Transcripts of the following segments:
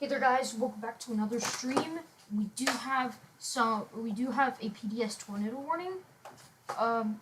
Hey there, guys! Welcome back to another stream. We do have a PDS tornado warning. Um,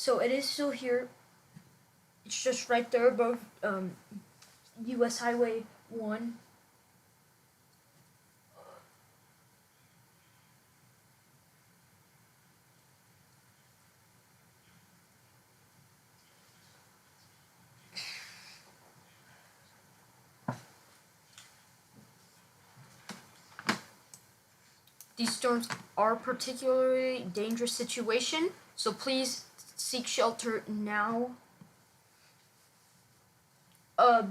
So it is still here. It's just right there above U.S. Highway 1. These storms are a particularly dangerous situation, so please seek shelter now. Uh,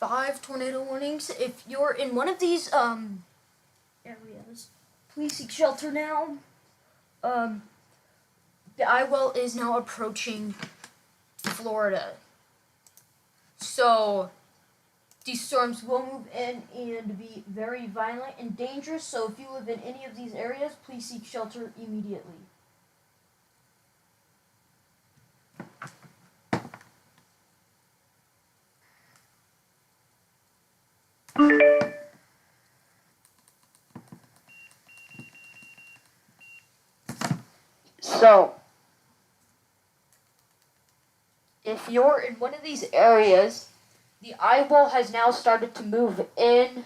5 tornado warnings. If you're in one of these areas, please seek shelter now. The eye well is now approaching Florida. So these storms will move in and be very violent and dangerous. So if you live in any of these areas, please seek shelter immediately. So, if you're in one of these areas, the eye wall has now started to move inland.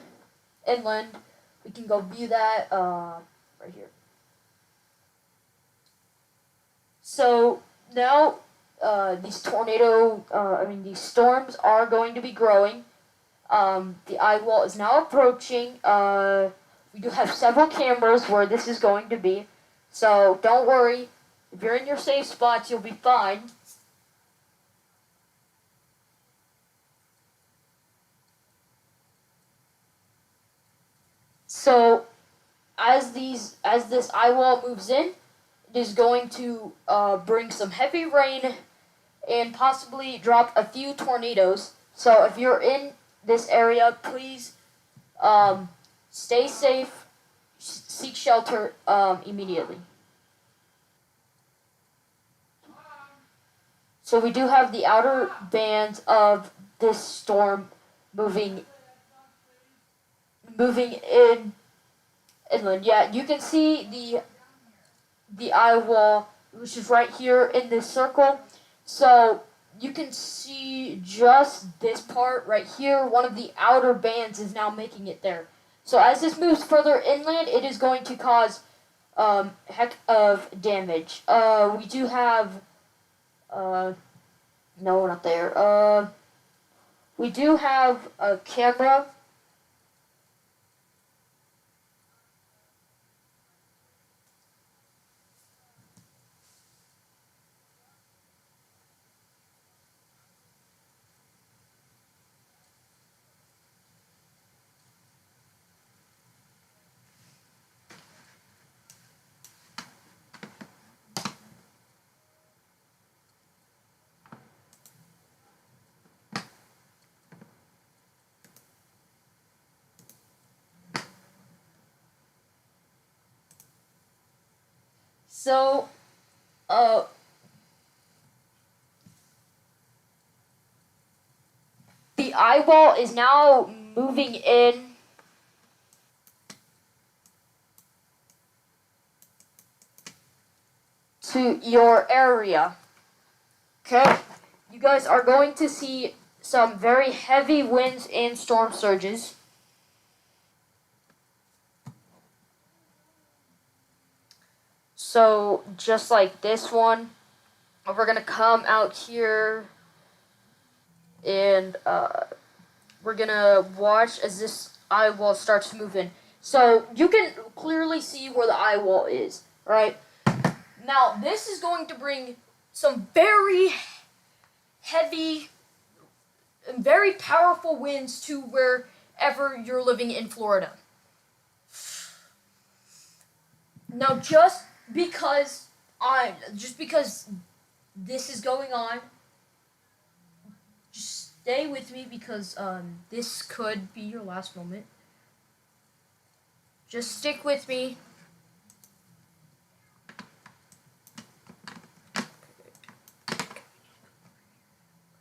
We can go view that right here. So now these these storms are going to be growing. The eye wall is now approaching. We do have several cameras where this is going to be. So don't worry. If you're in your safe spots, you'll be fine. So as this eye wall moves in, it is going to bring some heavy rain and possibly drop a few tornadoes. So if you're in this area, please stay safe, seek shelter immediately. So we do have the outer bands of this storm moving inland. Yeah, you can see the eye wall, which is right here in this circle. So you can see just this part right here. One of the outer bands is now making it there. So as this moves further inland, it is going to cause heck of damage. We do have no, not there. We do have a camera. So, the eye wall is now moving in. To your area. Okay? You guys are going to see some very heavy winds and storm surges. So, just like this one, we're going to come out here and we're going to watch as this eye wall starts to move in. So, you can clearly see where the eye wall is, right? Now, this is going to bring some very heavy and very powerful winds to wherever you're living in Florida. Now, just because this is going on, just stay with me because this could be your last moment. Just stick with me.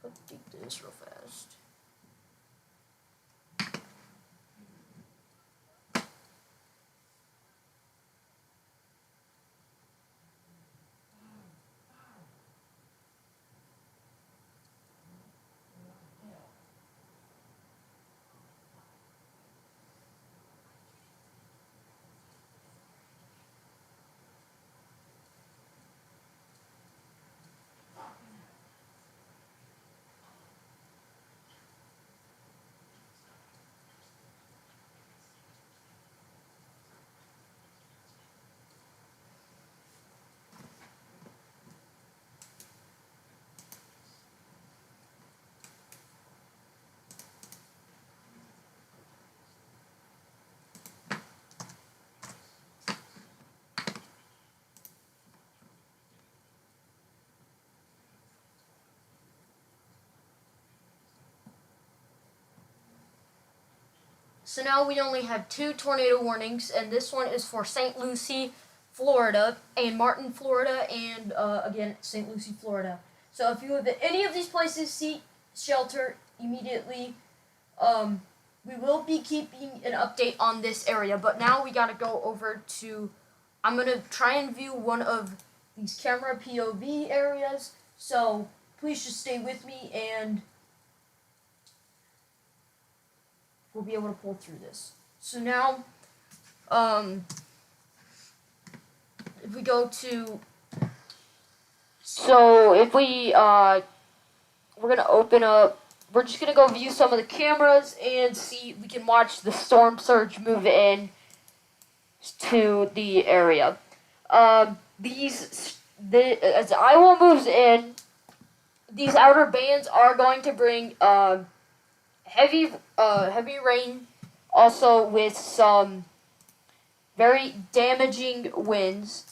Update this real fast. So now we only have 2 tornado warnings, and this one is for St. Lucie, Florida, and Martin, Florida, and again, St. Lucie, Florida. So if you live at any of these places, seek shelter immediately. We will be keeping an update on this area, but now we gotta go over to, I'm gonna try and view one of these camera POV areas, so please just stay with me and we'll be able to pull through this. So now, if we go to, so if we, we're gonna open up, we're just gonna go view some of the cameras and see, we can watch the storm surge move in to the area. As the Iowa moves in, these outer bands are going to bring, heavy rain, also with some very damaging winds.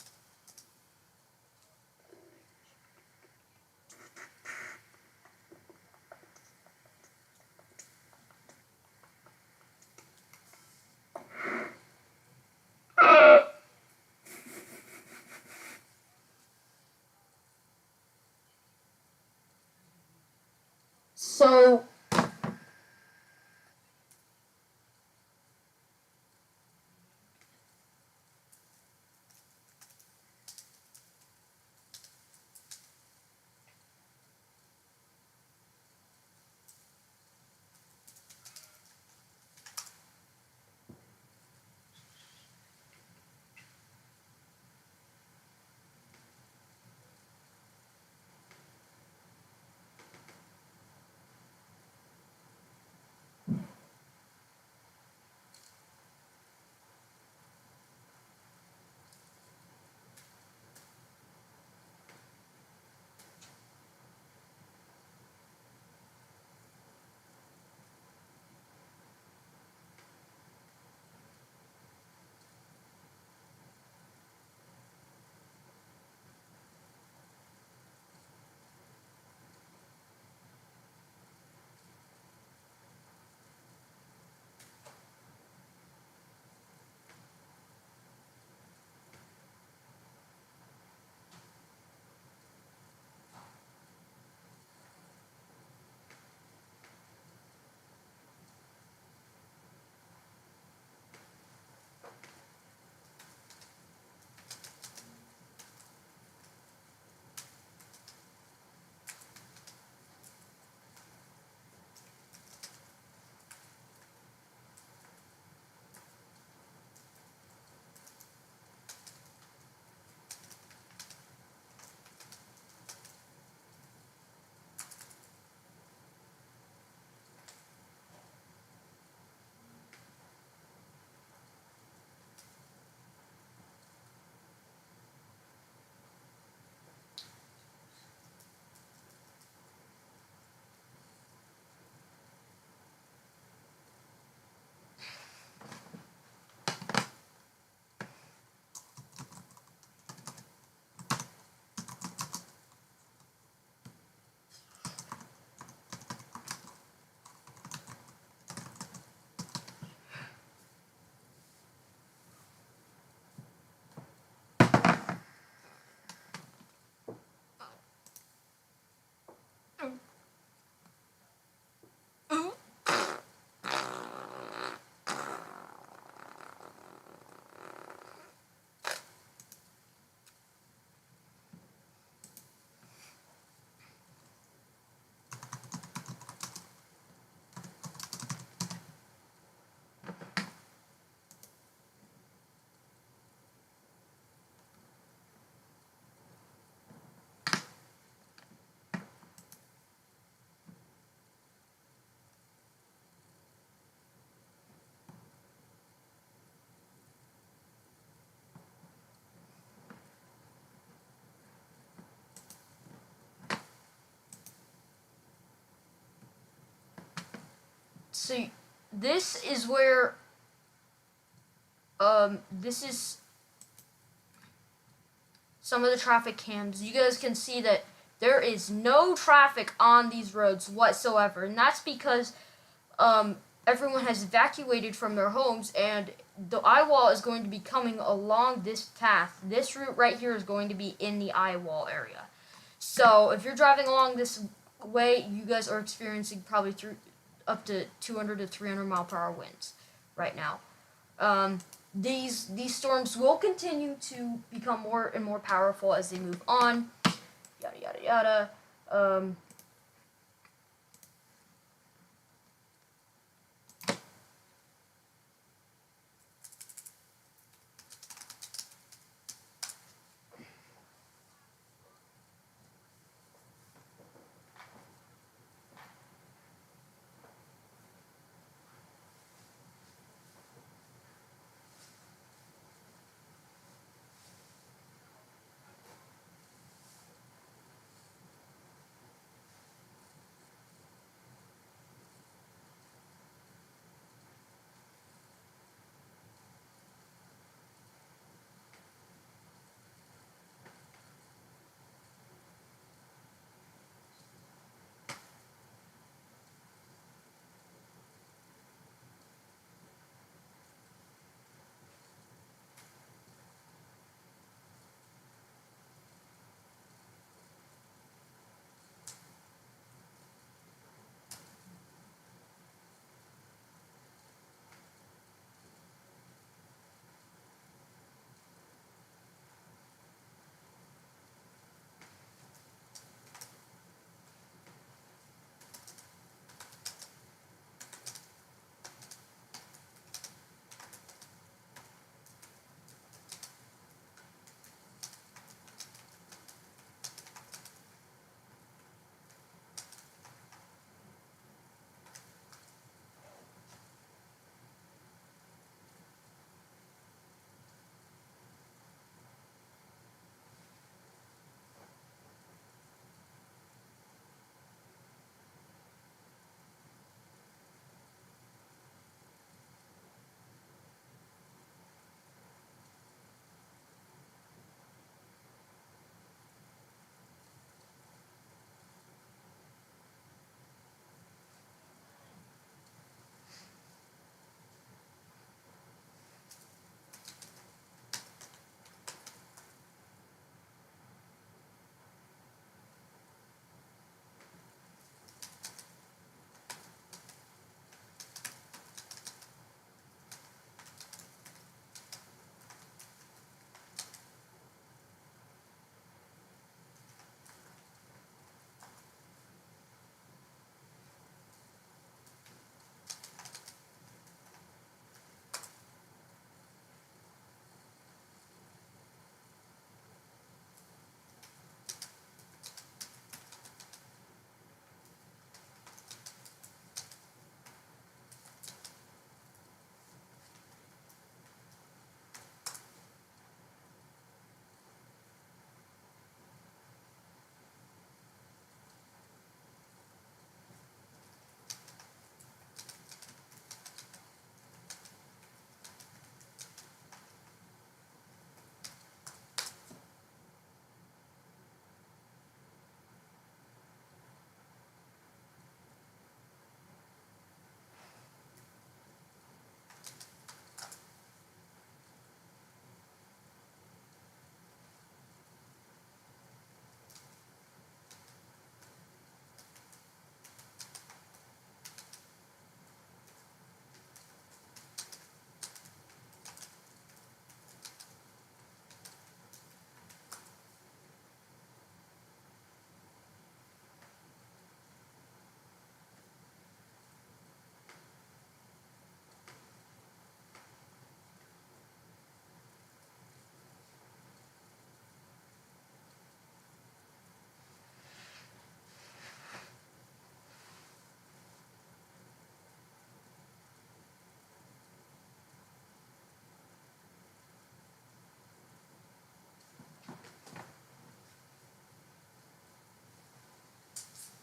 So So this is where this is some of the traffic cams. You guys can see that there is no traffic on these roads whatsoever, and that's because everyone has evacuated from their homes, and the eye wall is going to be coming along this path. This route right here is going to be in the eye wall area. So if you're driving along this way, you guys are experiencing probably up to 200 to 300 mile per hour winds right now. These storms will continue to become more and more powerful as they move on. Yada yada yada.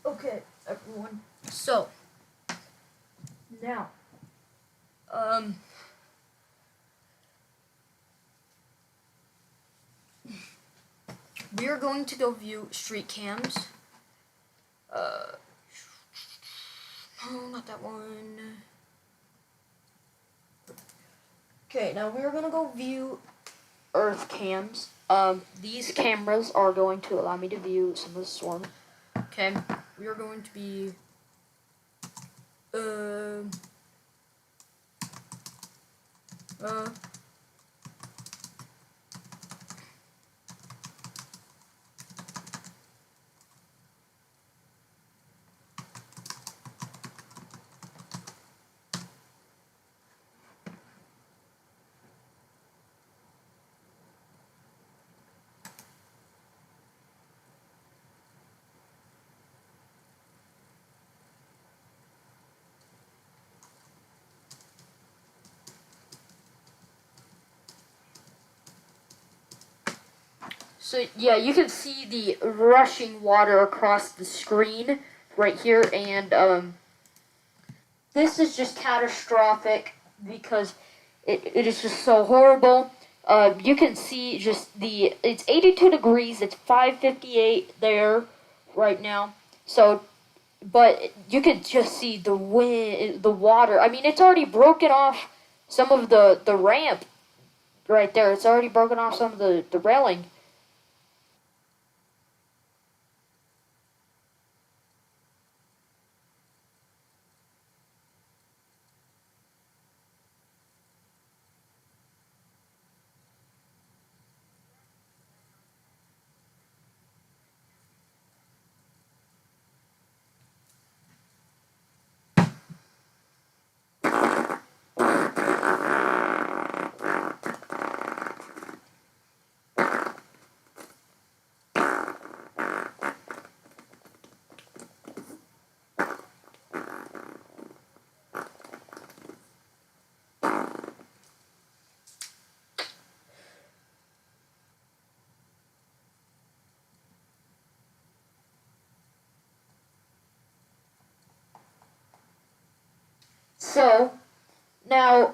Okay, everyone. So Now, we are going to go view street cams. No, not that one. Okay, now we're gonna go view earth cams. These cameras are going to allow me to view some of the storm. Okay, we are going to be, So yeah, you can see the rushing water across the screen right here, and this is just catastrophic because it is just so horrible. You can see just it's 82 degrees, it's 5:58 there right now. So, but you could just see the wind, the water. I mean, it's already broken off some of the ramp right there. It's already broken off some of the railing. So now,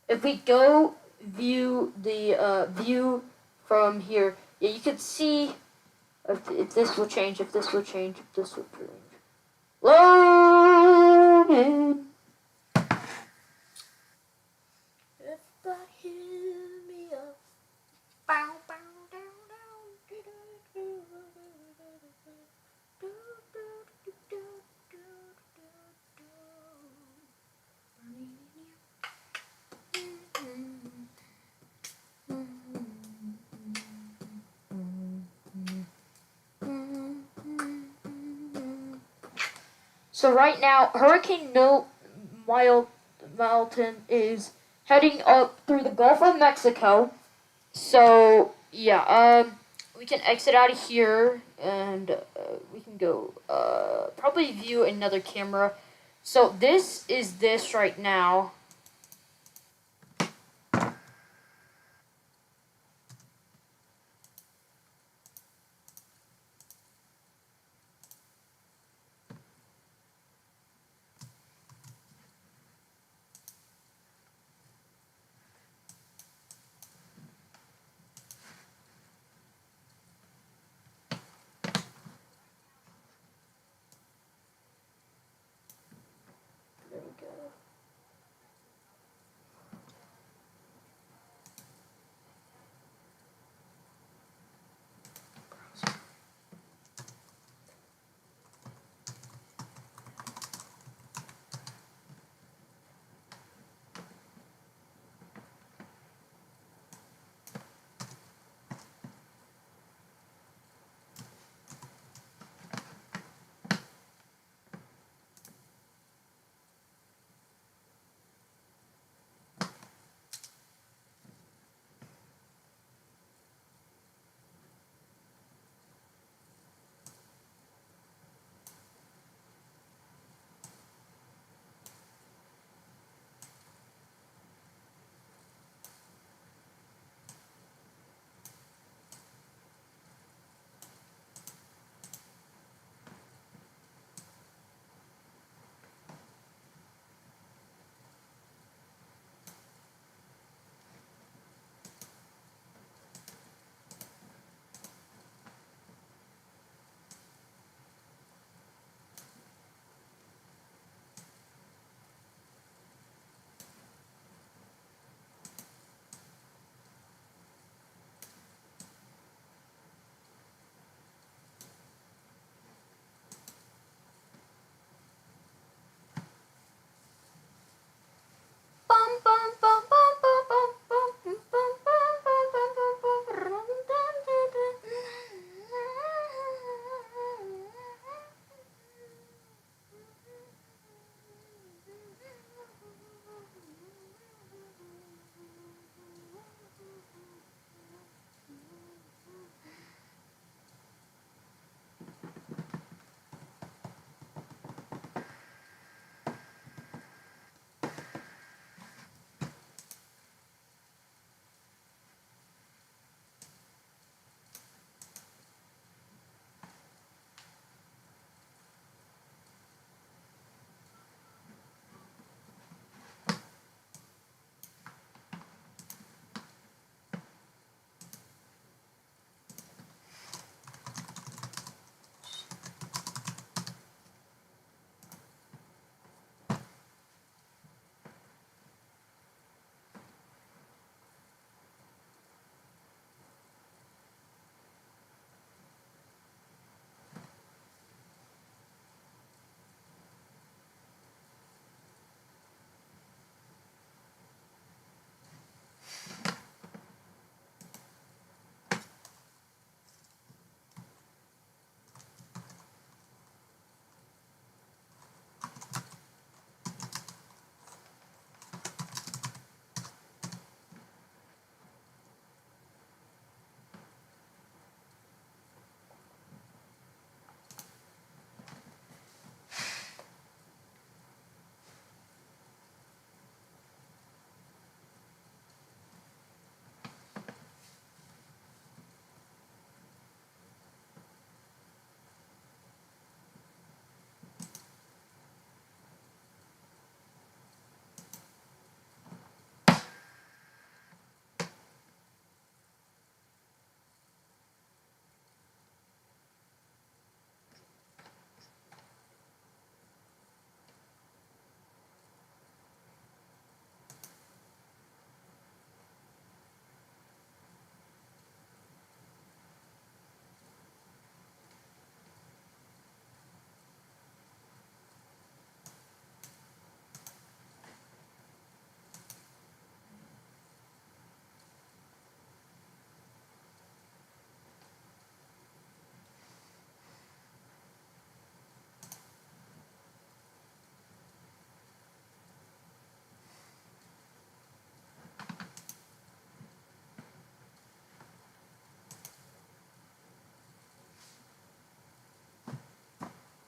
if we go view the view from here, yeah, you can see if this will change, if this will change, if this will change. Loaded. If I hear me up, bow, bow, down, down, do, do, do, do, do, do, do, do, do, So right now, Hurricane Milton is heading up through the Gulf of Mexico. So yeah, we can exit out of here and we can go probably view another camera. So this is this right now. There we go.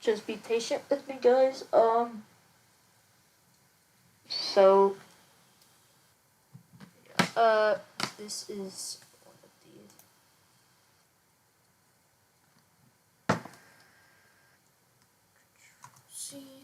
Just be patient with me, guys. So, uh, this is one of the. See.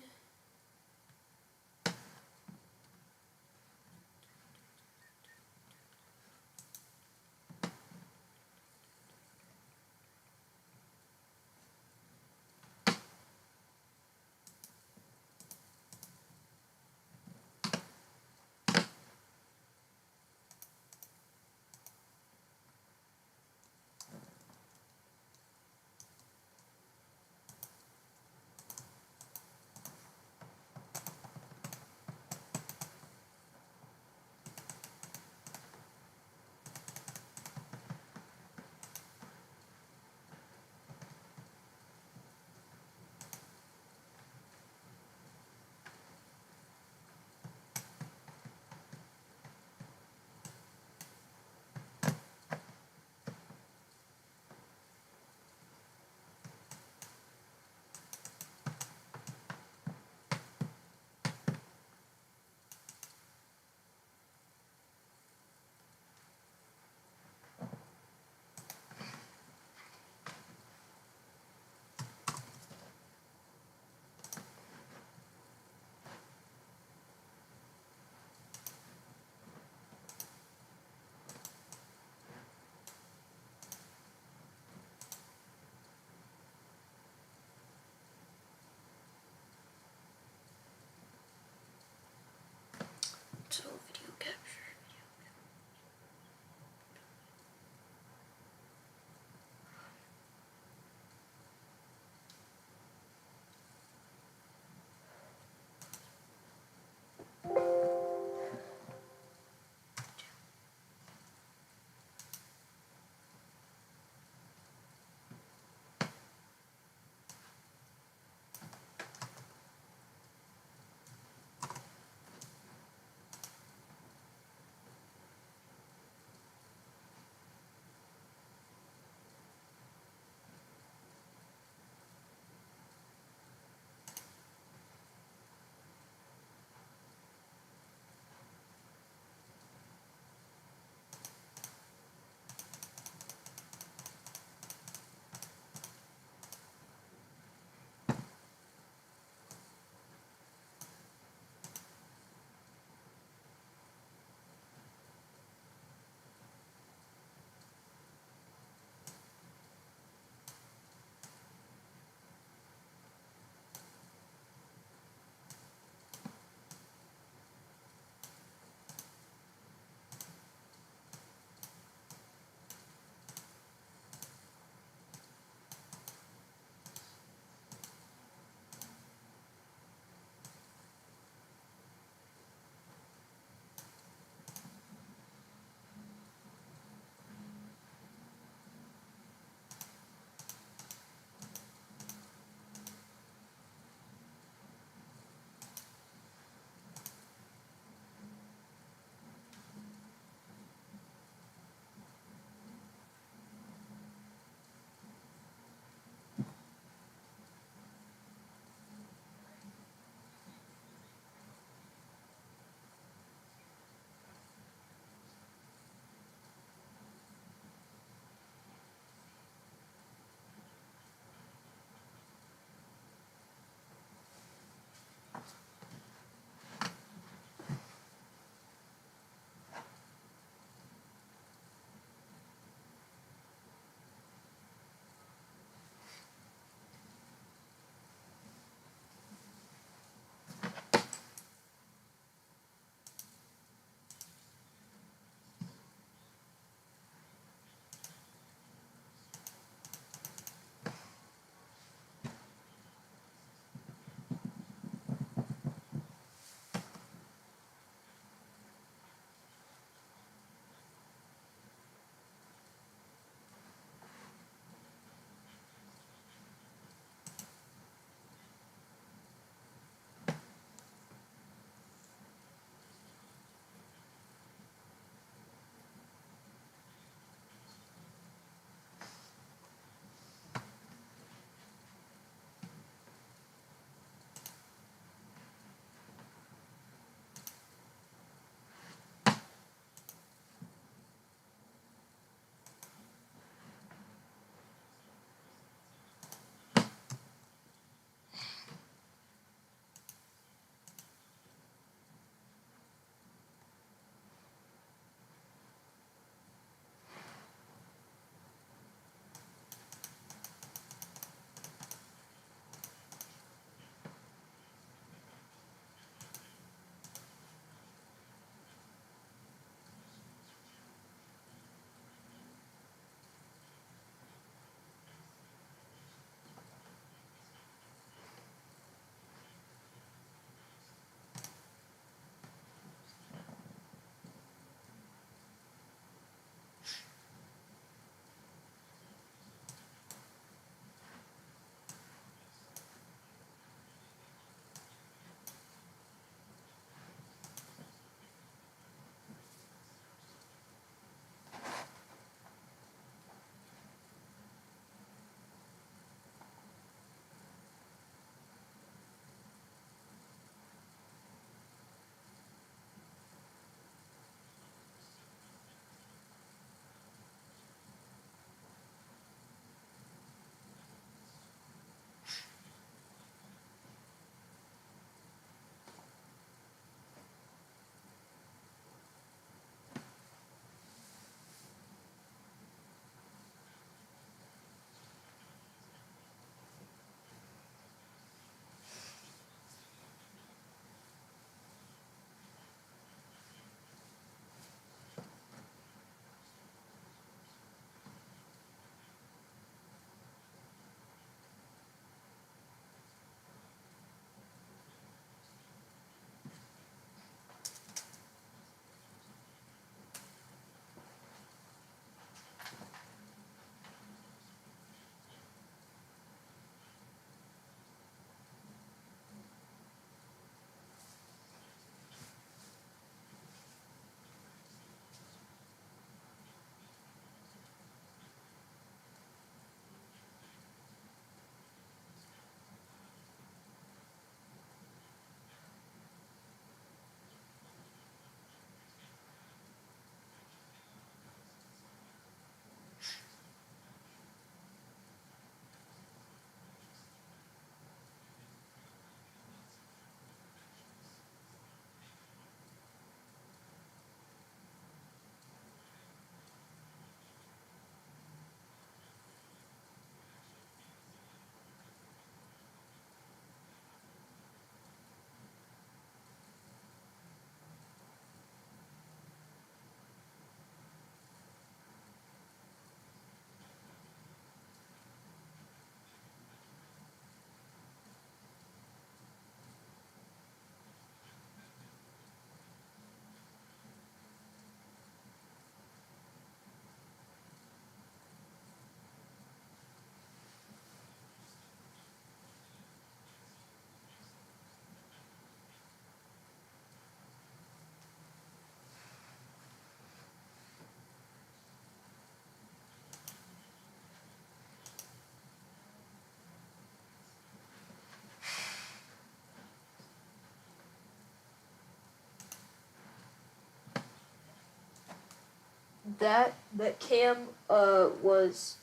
that cam was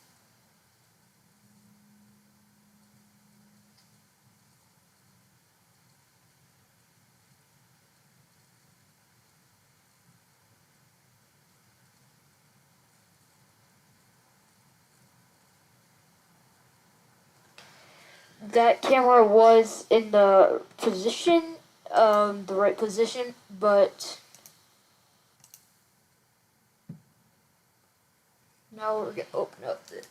that camera was in the position, the right position, but now we're gonna open up this.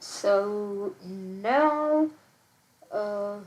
So now, uh,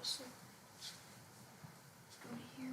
So let's go to here.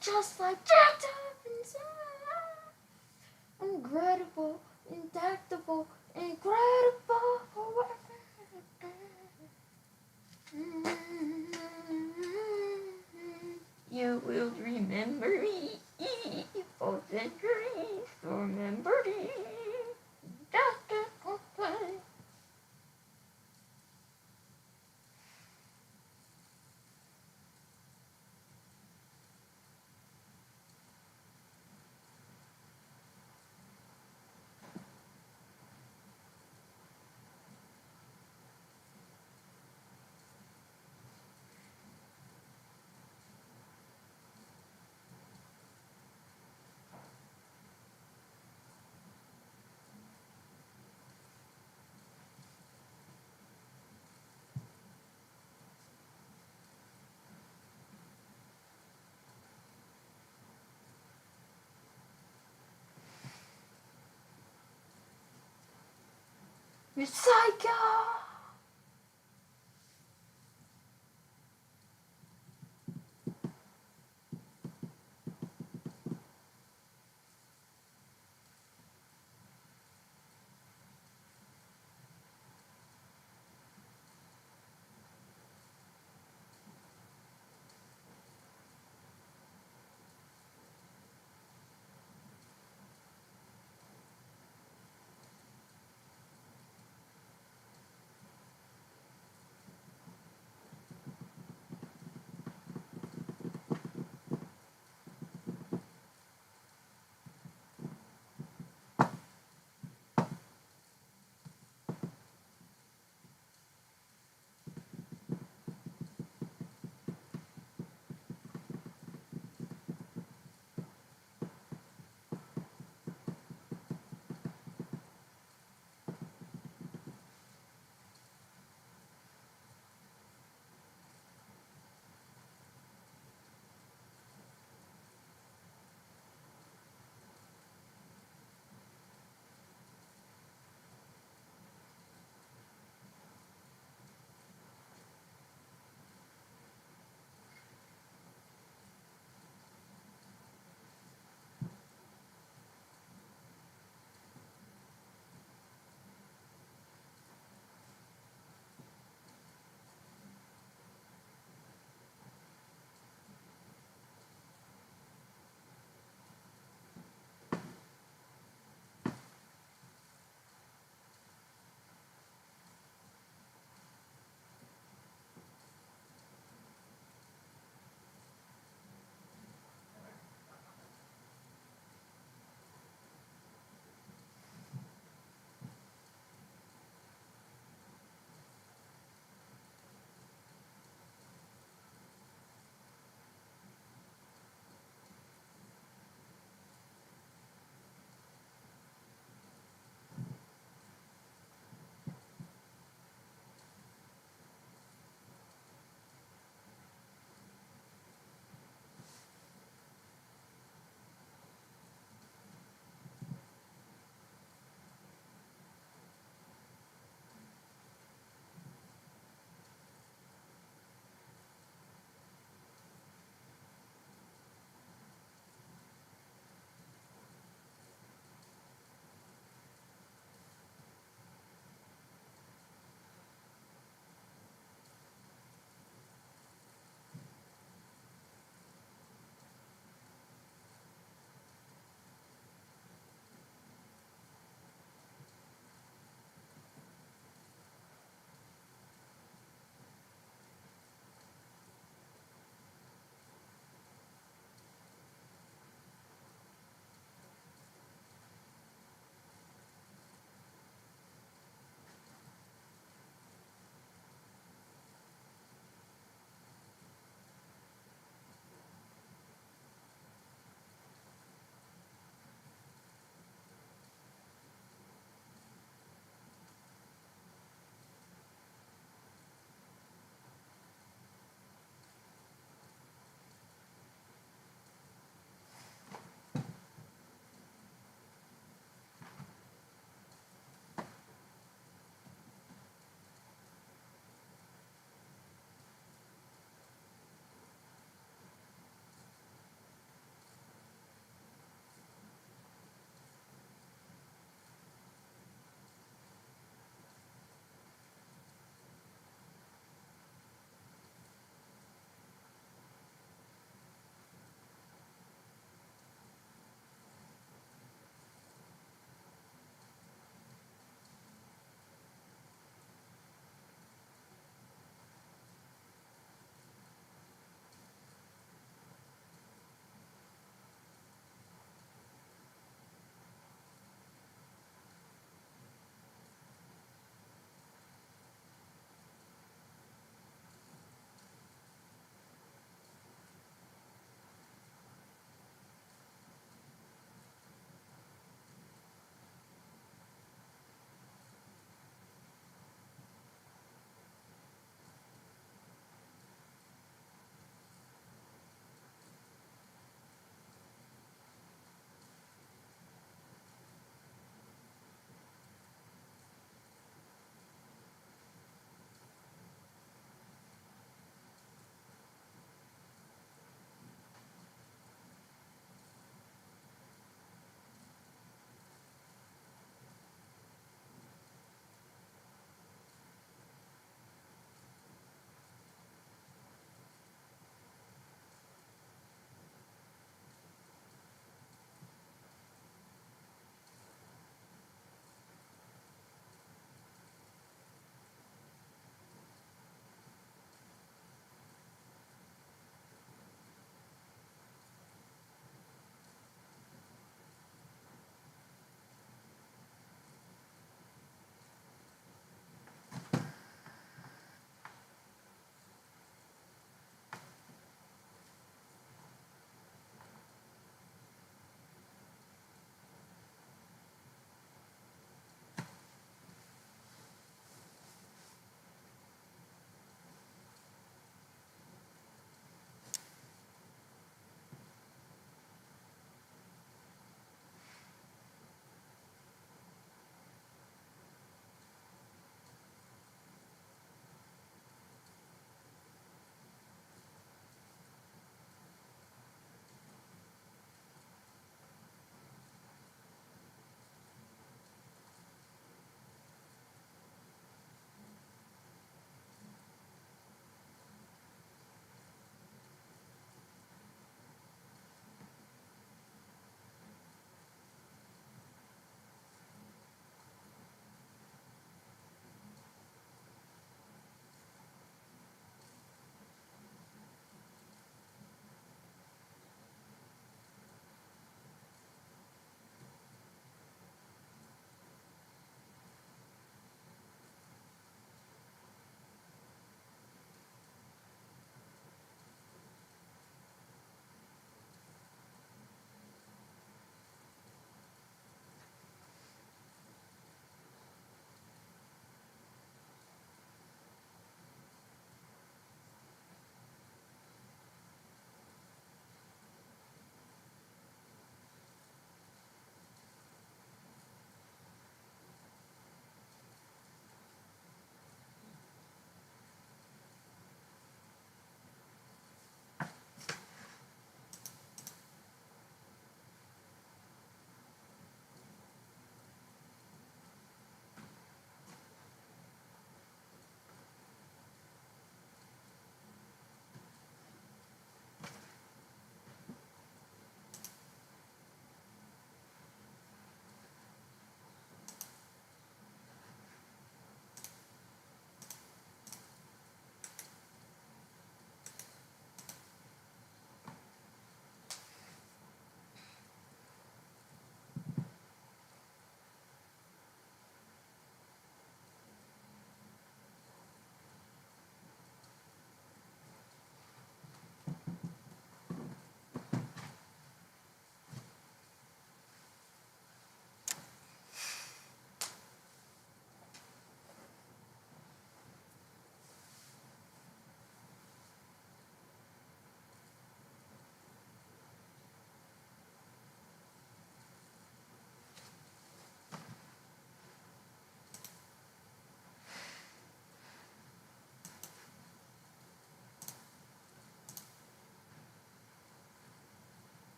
Just like jacked up inside, incredible, indictable, incredible. You will remember me for centuries. Remember me. Recycle!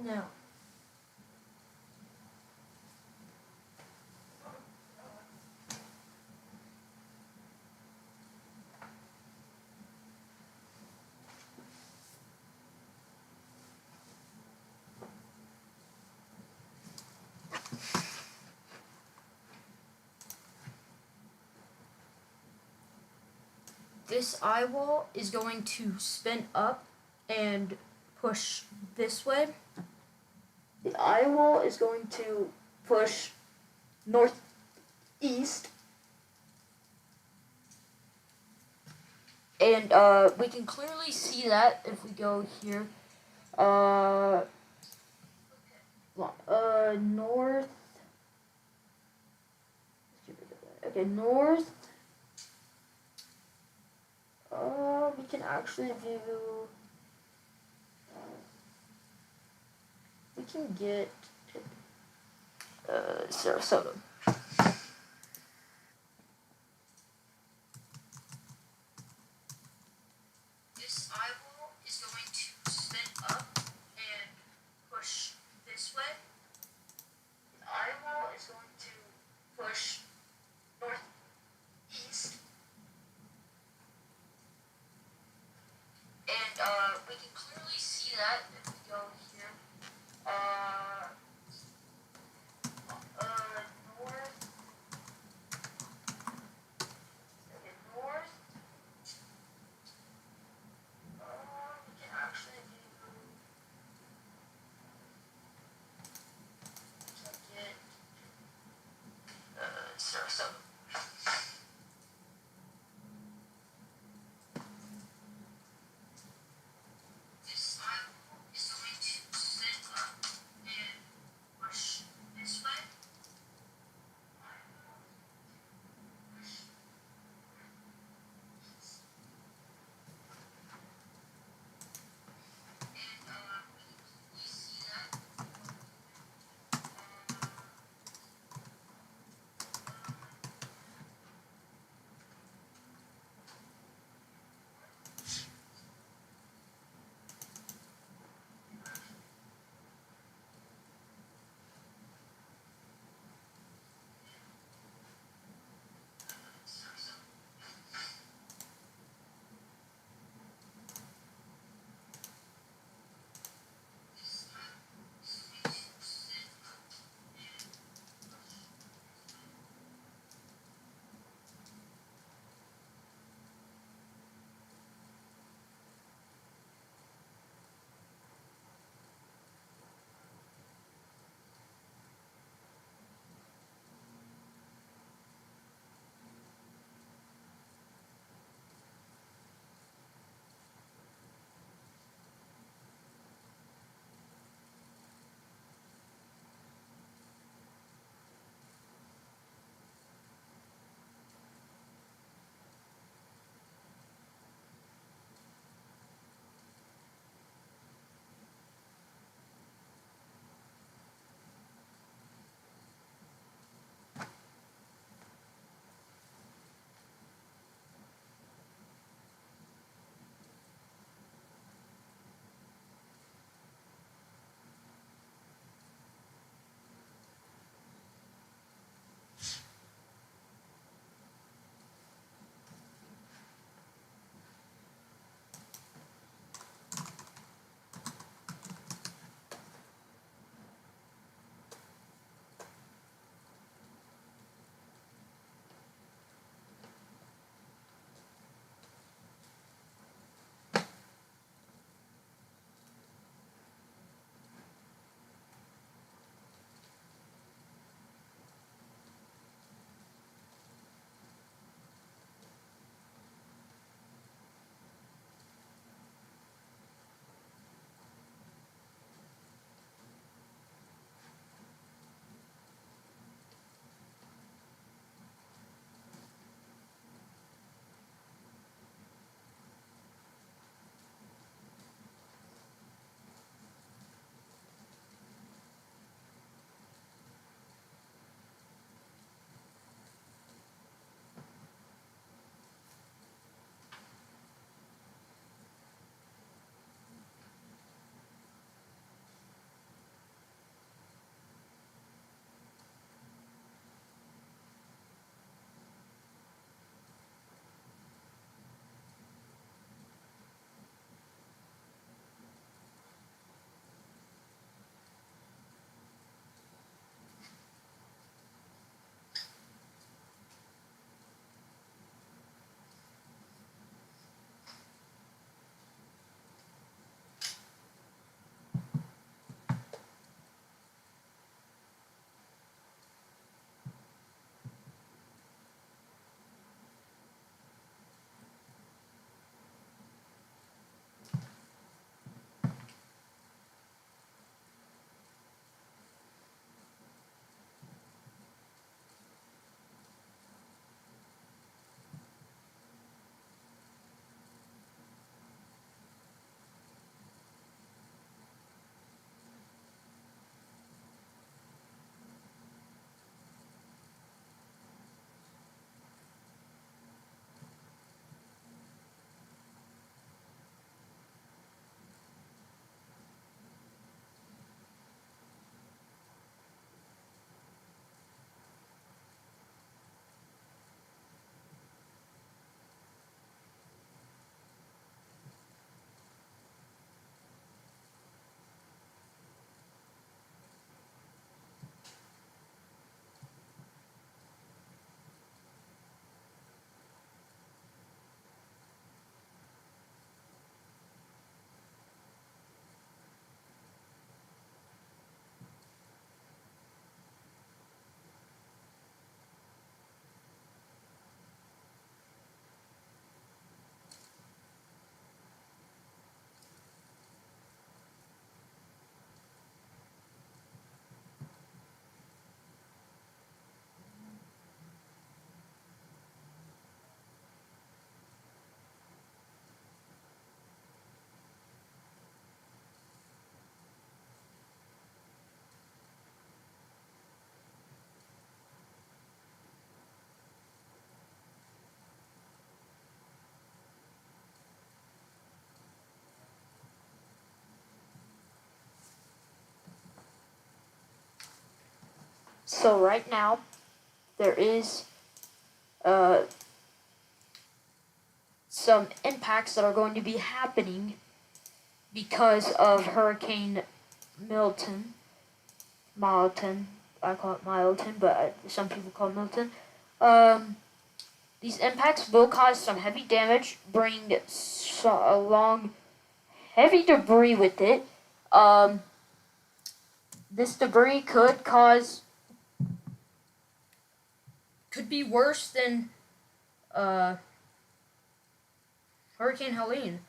No. This eye wall is going to spin up and push this way. The eye wall is going to push northeast. And we can clearly see that if we go here. North. Okay, north. We can actually do. We can get Sarasota. This eye wall is going to spin up and push this way. The eye wall is going to push northeast. And we can clearly see that if we go here. North. So right now, there is some impacts that are going to be happening because of Hurricane Milton. I call it Milton, but some people call it Milton. These impacts will cause some heavy damage, bring along heavy debris with it. This debris could be worse than Hurricane Helene.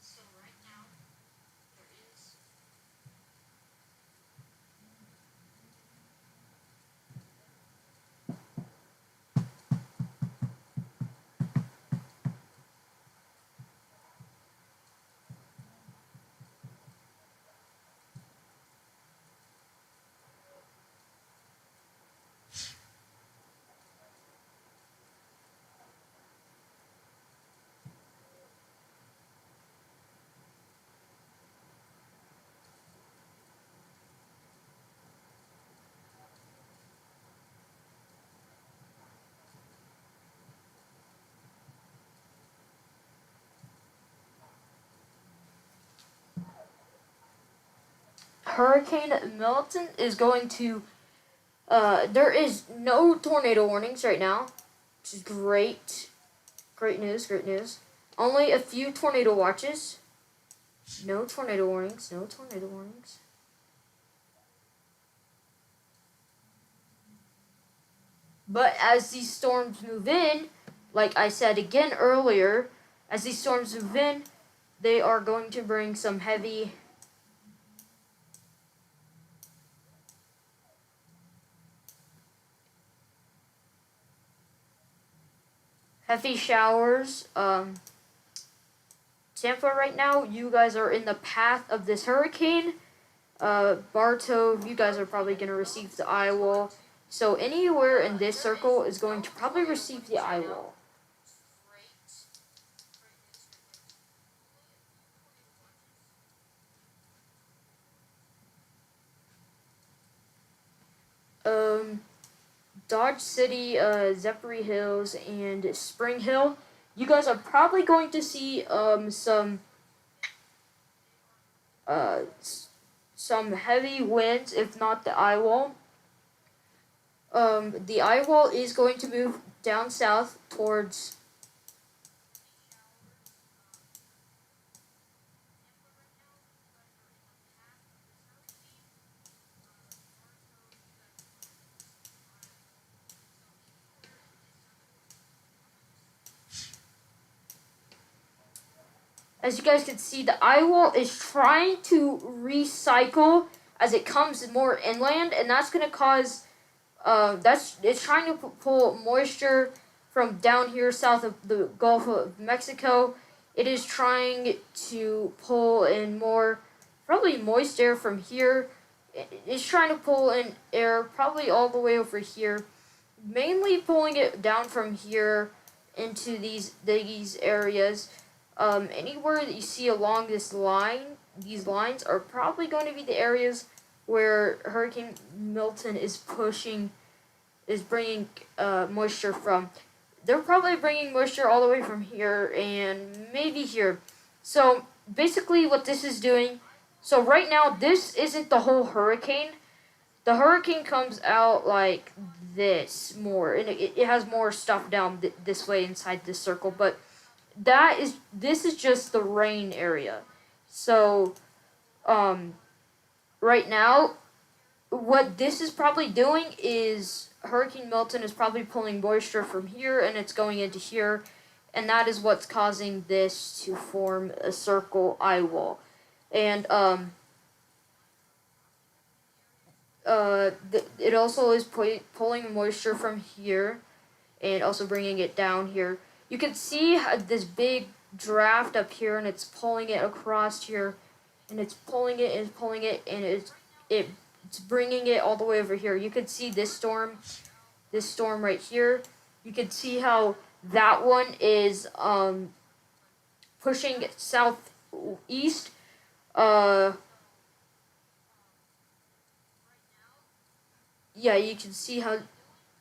So right now, there is Hurricane Milton is going to. There is no tornado warnings right now, which is great. Great news, great news. Only a few tornado watches. No tornado warnings, no tornado warnings. But as these storms move in, like I said again earlier, as these storms move in, they are going to bring some heavy showers. Tampa right now, you guys are in the path of this hurricane. Bartow, you guys are probably going to receive the eye wall. So anywhere in this circle is going to probably receive the eye wall. Dodge City, Zephyr Hills, and Spring Hill, you guys are probably going to see some heavy winds, if not the eye wall. The eye wall is going to move down south towards as you guys can see, the eye wall is trying to recycle as it comes more inland, and that's going to cause it's trying to pull moisture from down here south of the Gulf of Mexico. It is trying to pull in more, probably moist air from here. It's trying to pull in air probably all the way over here, mainly pulling it down from here into these areas. Anywhere that you see along this line, these lines are probably going to be the areas where Hurricane Milton is bringing moisture from. They're probably bringing moisture all the way from here and maybe here. So basically what this is doing, so right now this isn't the whole hurricane. The hurricane comes out like this more, and it has more stuff down this way inside this circle, but this is just the rain area. So right now what this is probably doing is Hurricane Milton is probably pulling moisture from here and it's going into here, and that is what's causing this to form a circle eye wall. And it also is pulling moisture from here and also bringing it down here. You can see this big draft up here, and it's pulling it across here, and it's pulling it and pulling it, and it's bringing it all the way over here. You can see this storm right here. You can see how that one is pushing southeast. Yeah, you can see how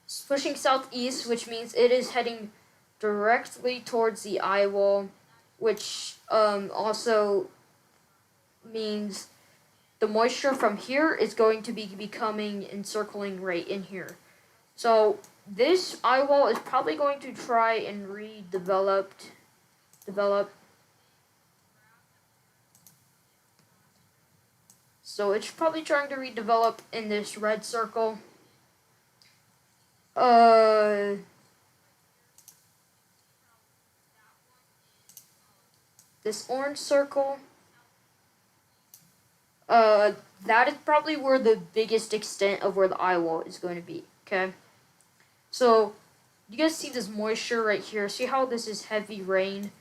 it's pushing southeast, which means it is heading directly towards the eye wall, which also means the moisture from here is going to be becoming encircling right in here. So this eye wall is probably going to try and develop. So it's probably trying to redevelop in this red circle. This orange circle. That is probably where the biggest extent of where the eye wall is going to be. Okay. So you guys see this moisture right here. See how this is heavy rain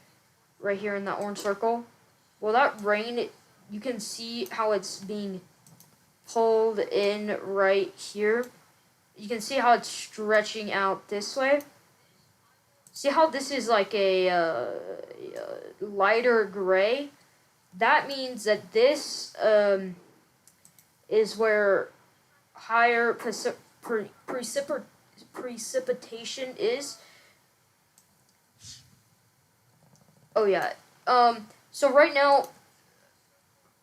right here in that orange circle? Well, that rain, you can see how it's being pulled in right here. You can see how it's stretching out this way. See how this is like a lighter gray? That means that this is where higher precipitation is. Oh yeah. So right now,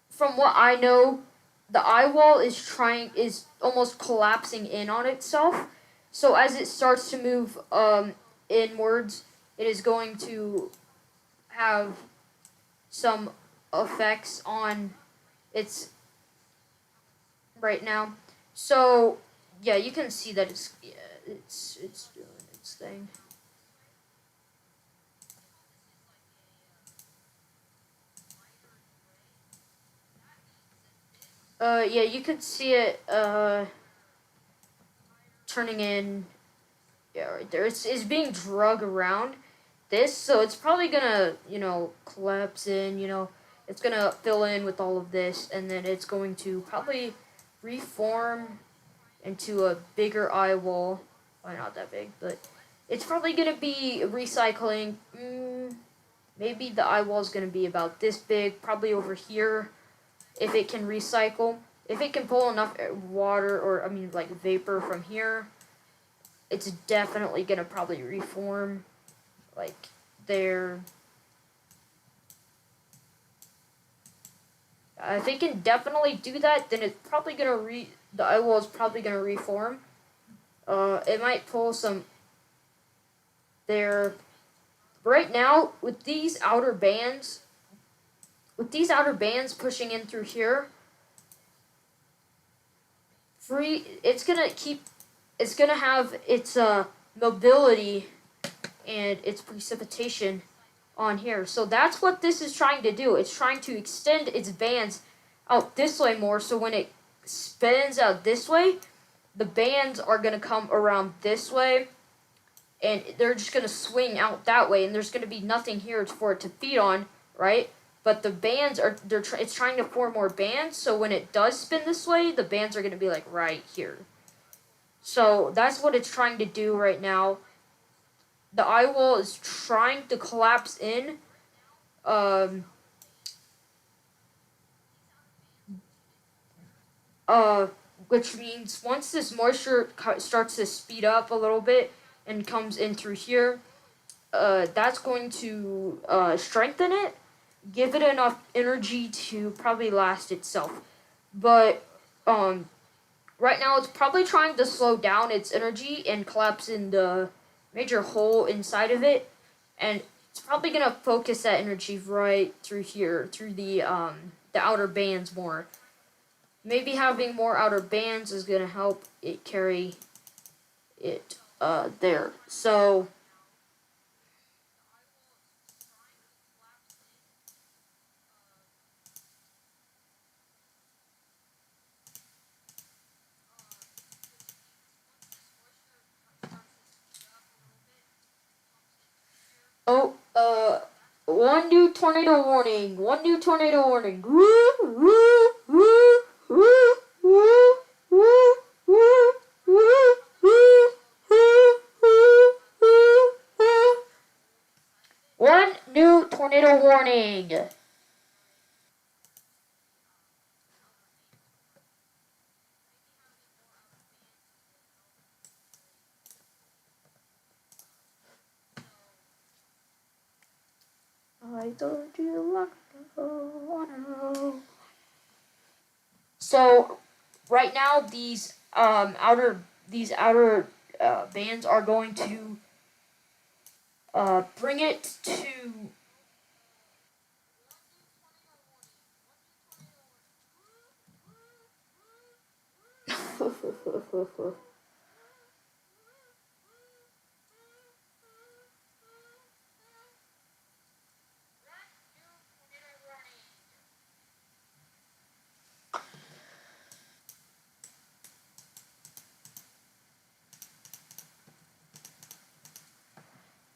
from what I know, the eye wall is almost collapsing in on itself. So as it starts to move inwards, it is going to have some effects on its right now. So yeah, you can see that it's doing its thing. Yeah, you could see it turning in. Yeah, right there. It's being drug around this, so it's probably gonna, collapse in, it's gonna fill in with all of this, and then it's going to probably reform into a bigger eye wall. Well, not that big, but it's probably gonna be recycling. Maybe the eye wall is gonna be about this big, probably over here, if it can recycle. If it can pull enough water, or like vapor from here, it's definitely gonna probably reform, like there. If it can definitely do that, then it's probably gonna the eye wall is probably gonna reform. It might pull some there. Right now, with these outer bands pushing in through here, it's gonna have its mobility and its precipitation on here. So that's what this is trying to do. It's trying to extend its bands out this way more, so when it spins out this way, the bands are going to come around this way, and they're just going to swing out that way, and there's going to be nothing here for it to feed on, right? But the bands it's trying to form more bands, so when it does spin this way, the bands are going to be like right here. So that's what it's trying to do right now. The eye wall is trying to collapse in. Which means once this moisture starts to speed up a little bit and comes in through here, that's going to strengthen it, give it enough energy to probably last itself. But right now it's probably trying to slow down its energy and collapse in the major hole inside of it, and it's probably gonna focus that energy right through here, through the outer bands more. Maybe having more outer bands is gonna help it carry it there. So one new tornado warning. One new tornado warning. Woo, woo, woo, woo, woo, woo, woo, woo, woo, woo, woo, woo. One new tornado warning. I told you long ago. So right now these outer bands are going to bring it to.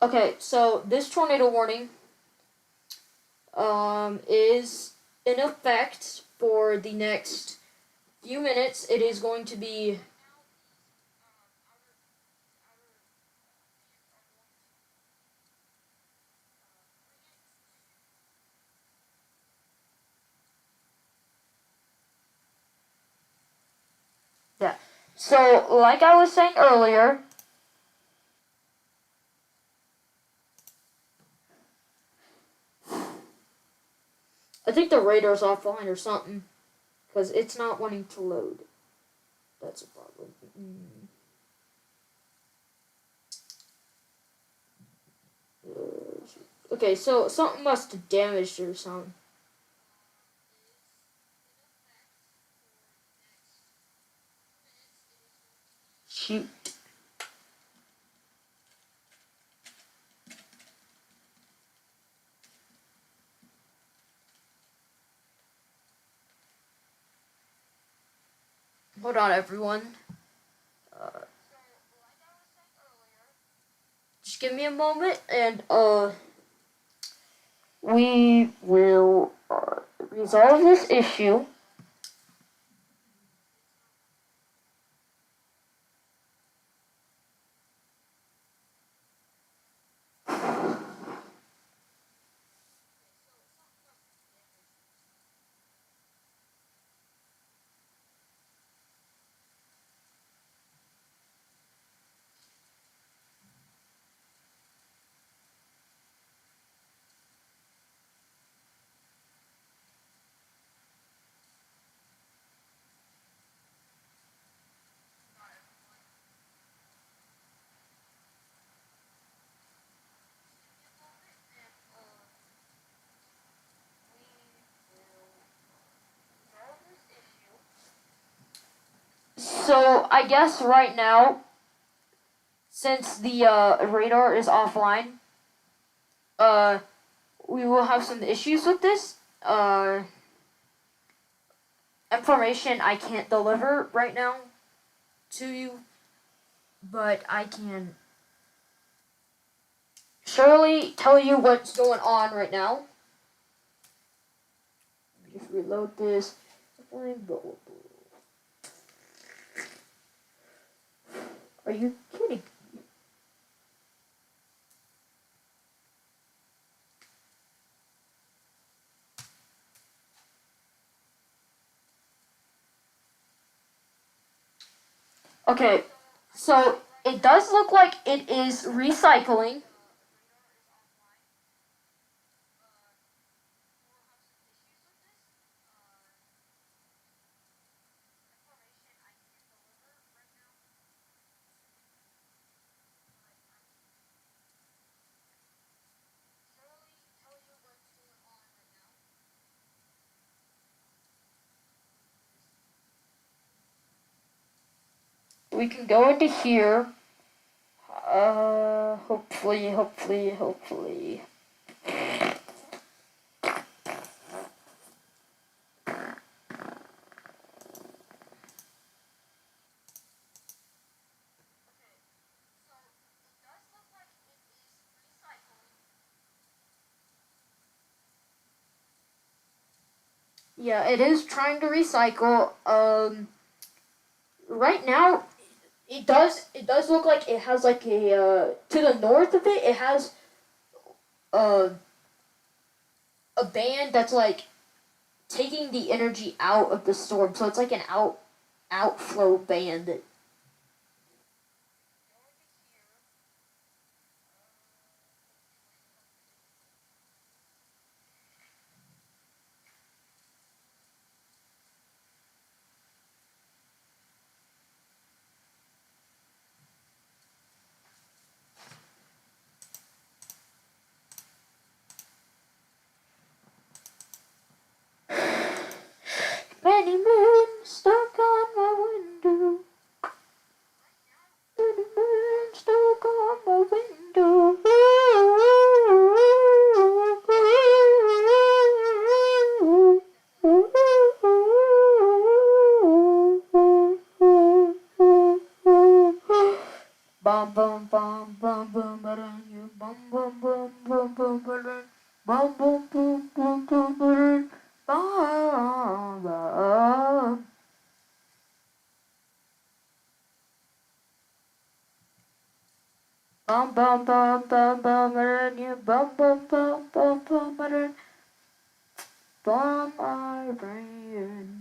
Okay, so this tornado warning is in effect for the next few minutes. It is going to be. Yeah. So, like I was saying earlier, I think the radar's offline or something, because it's not wanting to load. That's a problem. Okay, so something must have damaged or something. Shoot. Hold on, everyone. Just give me a moment, and we will resolve this issue. So I guess right now, since the radar is offline, uh, we will have some issues with this. Information I can't deliver right now to you, but I can surely tell you what's going on right now. Let me just reload this. Are you kidding? Okay, so it does look like it is recycling. We can go into here. Hopefully. Yeah, it is trying to recycle. Right now, it does look like it has like a to the north of it. It has a a band that's like taking the energy out of the storm. So it's like an outflow band. Many men stuck on my window. Many men stuck on my window. Bum bum bum bum bum ba-dum, you bum bum bum bum bum ba-dum, bum bum bum bum bum ba-dum, bum bum. Bum bum bum bum bum ba-dum, you bum bum bum bum bum ba-dum, bum my brain.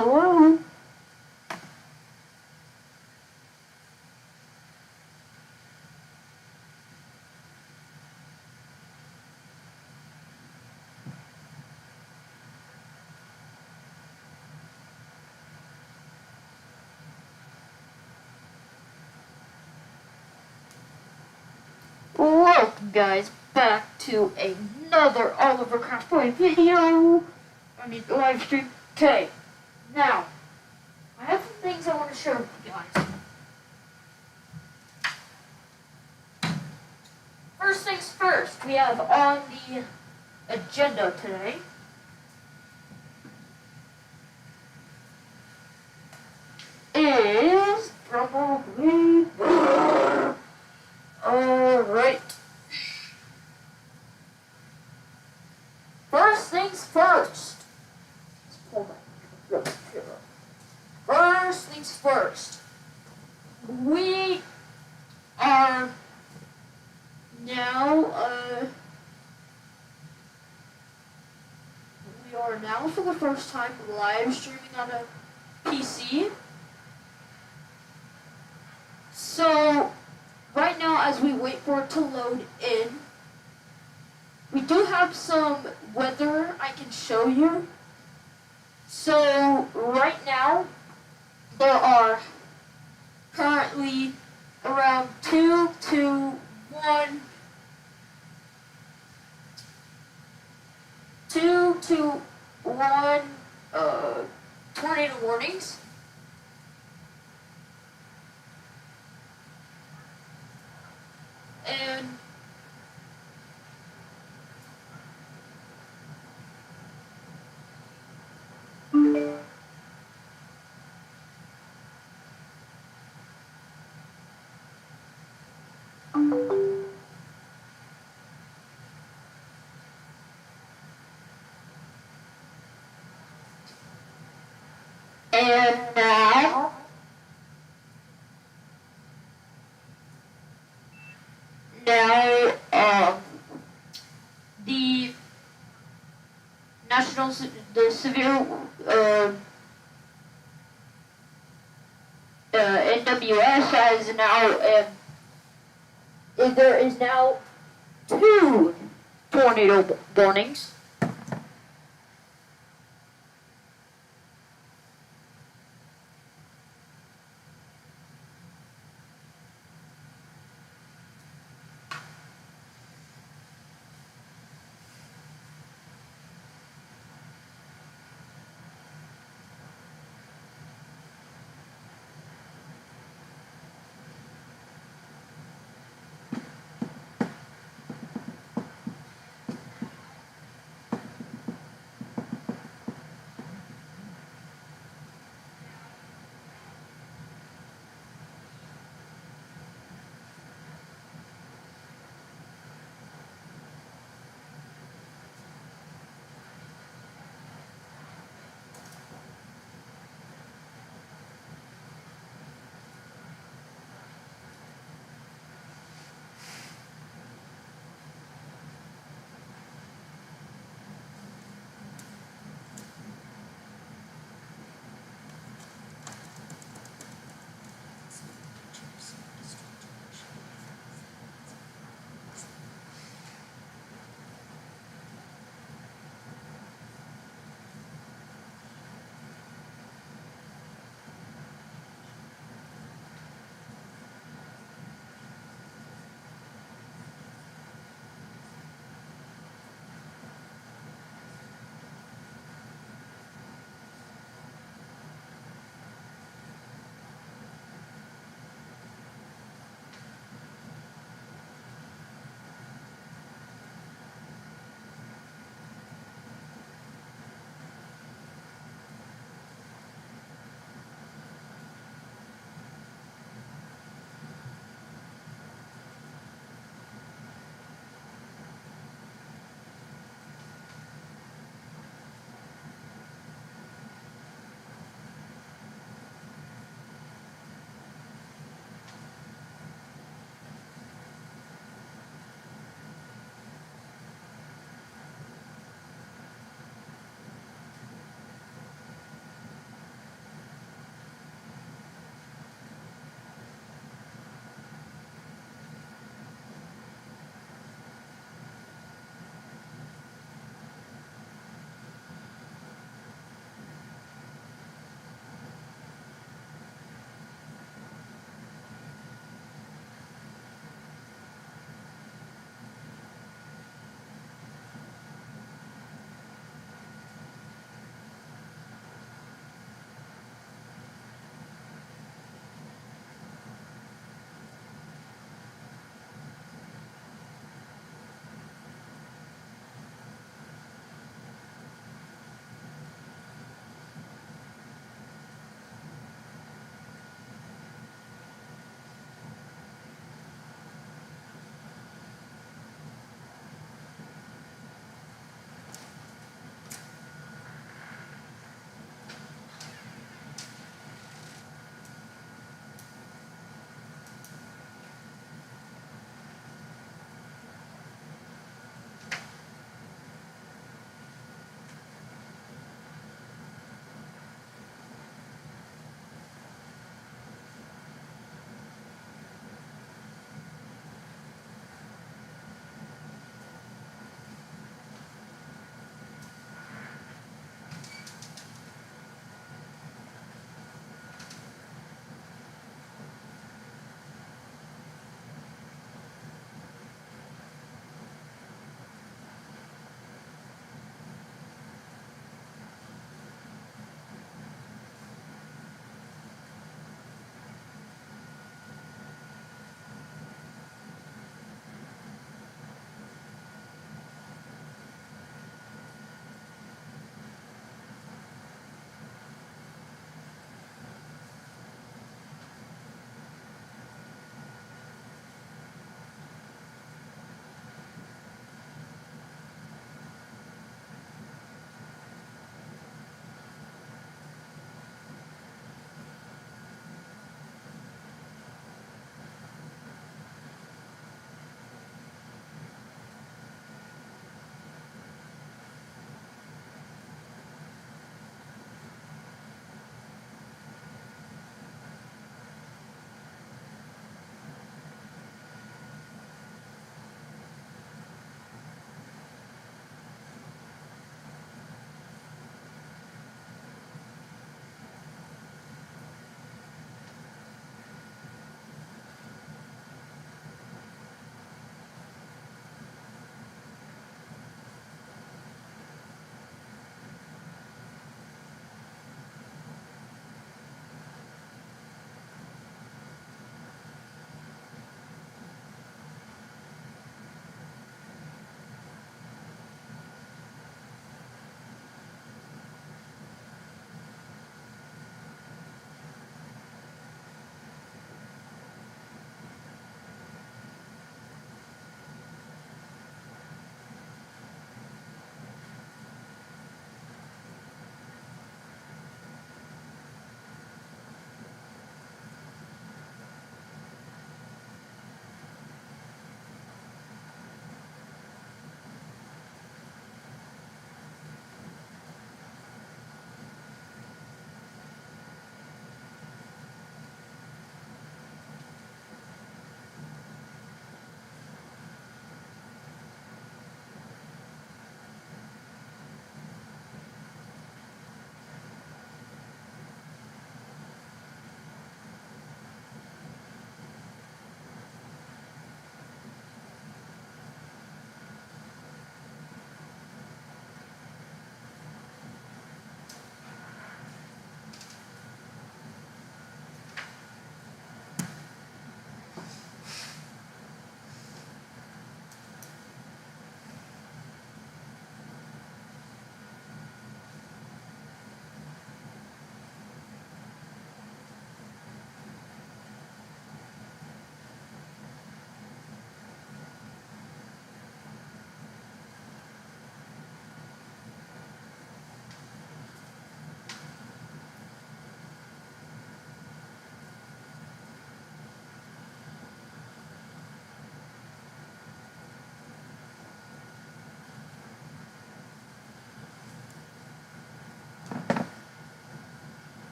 Hello? Welcome guys back to another Oliver Craftboy video. Live stream. Okay, now I have some things I want to share with you guys. First things first, we have on the agenda today is probably alright. First things first. Let's pull that real quick here up. First things first. We are now for the first time live streaming on a PC. So right now, as we wait for it to load in, we do have some weather I can show you. So right now, there are currently around 2 to 1 tornado warnings. And now, the the severe NWS has now there is now 2 tornado warnings.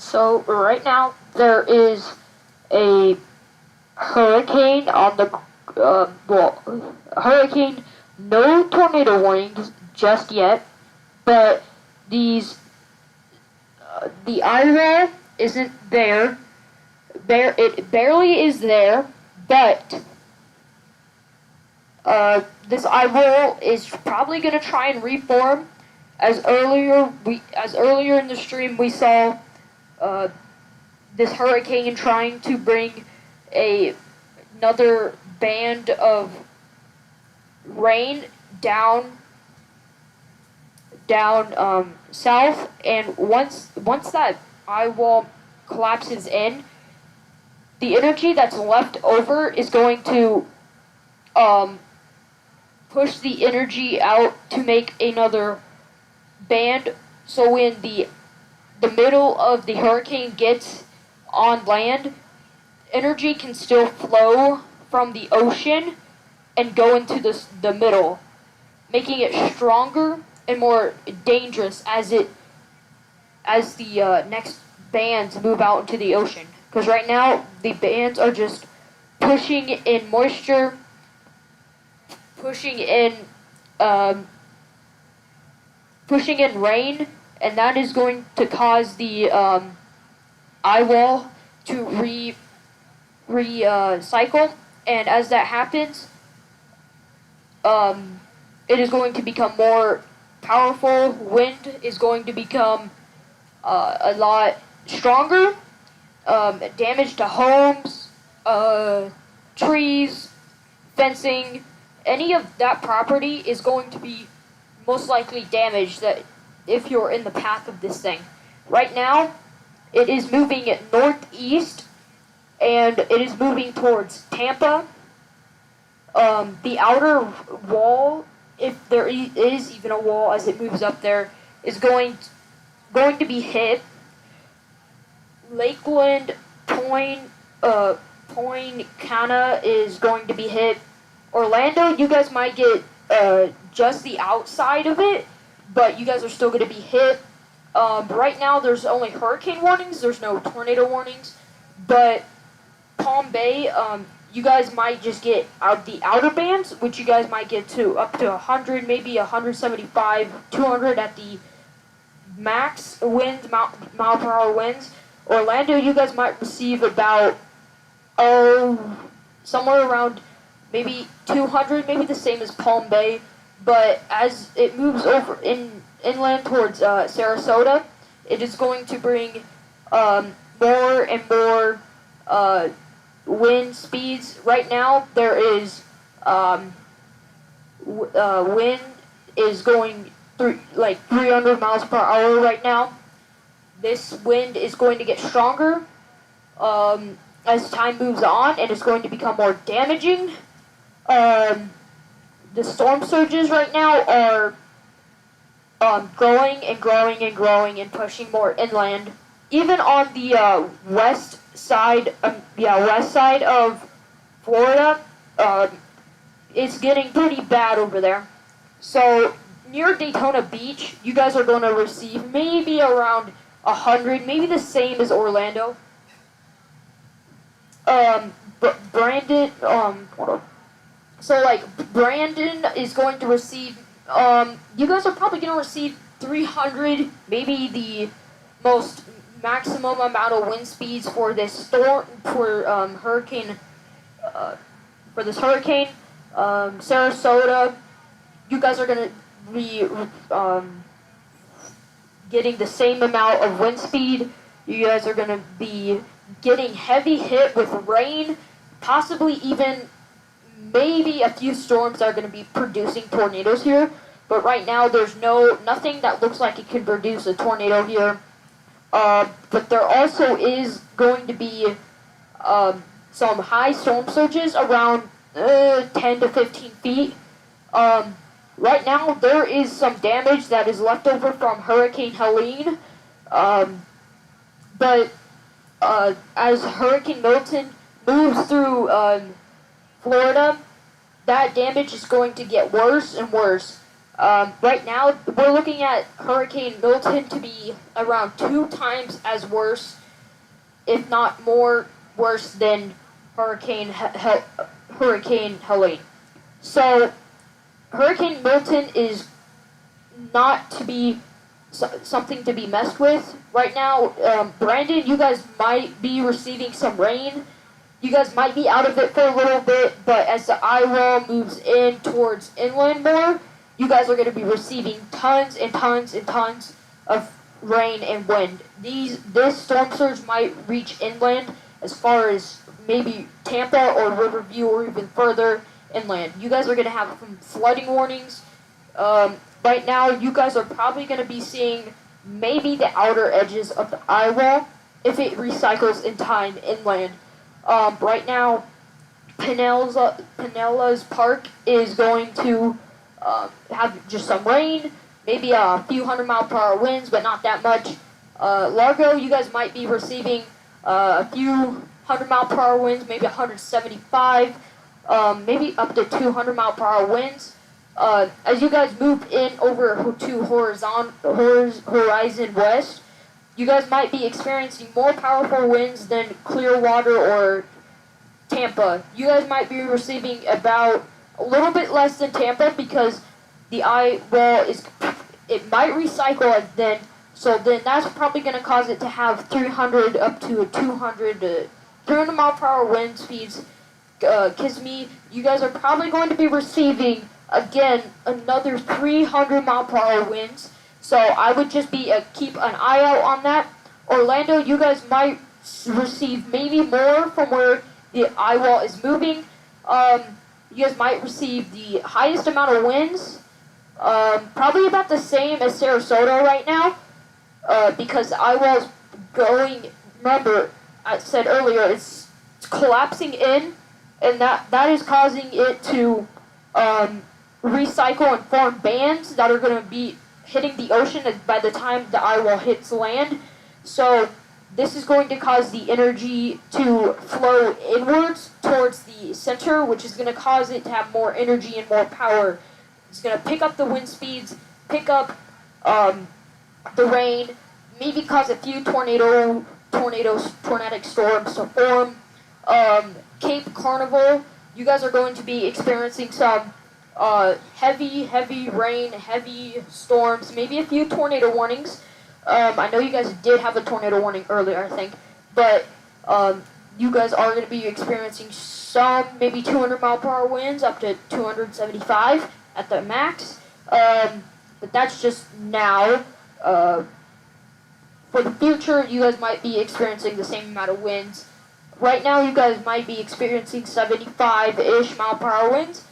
So right now there is a hurricane on the hurricane. No tornado warnings just yet, but the eye wall isn't there. It barely is there, but this eye wall is probably gonna try and reform. As earlier in the stream we saw this hurricane trying to bring another band of rain down south, and once that eye wall collapses in, the energy that's left over is going to push the energy out to make another band. So when the middle of the hurricane gets on land, energy can still flow from the ocean and go into the middle, making it stronger and more dangerous as the next bands move out into the ocean. Because right now the bands are just pushing in moisture, pushing in rain, and that is going to cause the eye wall to recycle. And as that happens, it is going to become more powerful. Wind is going to become a lot stronger. Damage to homes, trees, fencing, any of that property is going to be most likely damaged that if you're in the path of this thing. Right now, it is moving northeast, and it is moving towards Tampa. The outer wall, if there is even a wall as it moves up there, is going to be hit. Lakeland, Point Cana is going to be hit. Orlando, you guys might get just the outside of it, but you guys are still going to be hit. Right now, there's only hurricane warnings. There's no tornado warnings. But Palm Bay, you guys might just get the outer bands, which you guys might get to up to 100, maybe 175, 200 at the max winds, mile per hour winds. Orlando, you guys might receive about, somewhere around maybe 200, maybe the same as Palm Bay. But as it moves over inland towards Sarasota, it is going to bring more and more wind speeds. Right now, there is wind is going through like 300 miles per hour right now. This wind is going to get stronger as time moves on, and it's going to become more damaging. The storm surges right now are growing and growing and growing and pushing more inland. Even on the west side of Florida, it's getting pretty bad over there. So near Daytona Beach, you guys are going to receive maybe around 100, maybe the same as Orlando. Brandon, hold on. So like Brandon is going to receive, you guys are probably going to receive 300, maybe the most maximum amount of wind speeds for this storm, for hurricane, for this hurricane. Sarasota, you guys are going to be getting the same amount of wind speed. You guys are going to be getting heavy hit with rain, possibly even maybe a few storms that are going to be producing tornadoes here. But right now there's nothing that looks like it can produce a tornado here. But there also is going to be some high storm surges around 10 to 15 feet. Right now, there is some damage that is left over from Hurricane Helene, but as Hurricane Milton moves through Florida, that damage is going to get worse and worse. Right now, we're looking at Hurricane Milton to be around 2 times as worse, if not more worse than Hurricane Helene. So, Hurricane Milton is not to be something to be messed with right now. Brandon, you guys might be receiving some rain. You guys might be out of it for a little bit, but as the eye wall moves in towards inland more, you guys are going to be receiving tons and tons and tons of rain and wind. This storm surge might reach inland as far as maybe Tampa or Riverview or even further inland. You guys are going to have some flooding warnings. Right now, you guys are probably going to be seeing maybe the outer edges of the eye wall if it recycles in time inland. Right now, Pinellas Park is going to have just some rain, maybe a few 100-mile-per-hour winds, but not that much. Largo, you guys might be receiving a few 100-mile-per-hour winds, maybe 175, maybe up to 200-mile-per-hour winds. As you guys move in over to Horizon West, you guys might be experiencing more powerful winds than Clearwater or Tampa. You guys might be receiving about a little bit less than Tampa because the eye wall it might recycle then. So then that's probably going to cause it to have 300 up to 200 mile-per-hour wind speeds. Kissimmee, you guys are probably going to be receiving again another 300 mile-per-hour winds. So I would just keep an eye out on that. Orlando, you guys might receive maybe more from where the eye wall is moving. You guys might receive the highest amount of winds. Probably about the same as Sarasota right now. Because the eye wall is going, remember, I said earlier, it's collapsing in. And that is causing it to recycle and form bands that are going to be hitting the ocean by the time the eye wall hits land. So this is going to cause the energy to flow inwards towards the center, which is going to cause it to have more energy and more power. It's going to pick up the wind speeds, pick up the rain, maybe cause a few tornadic storms to form. Cape Carnival, you guys are going to be experiencing some heavy rain, heavy storms, maybe a few tornado warnings. I know you guys did have a tornado warning earlier, I think, but you guys are going to be experiencing some maybe 200 mile-per-hour winds up to 275 at the max. But that's just now. For the future, you guys might be experiencing the same amount of winds. Right now, you guys might be experiencing 75-ish mile-per-hour winds.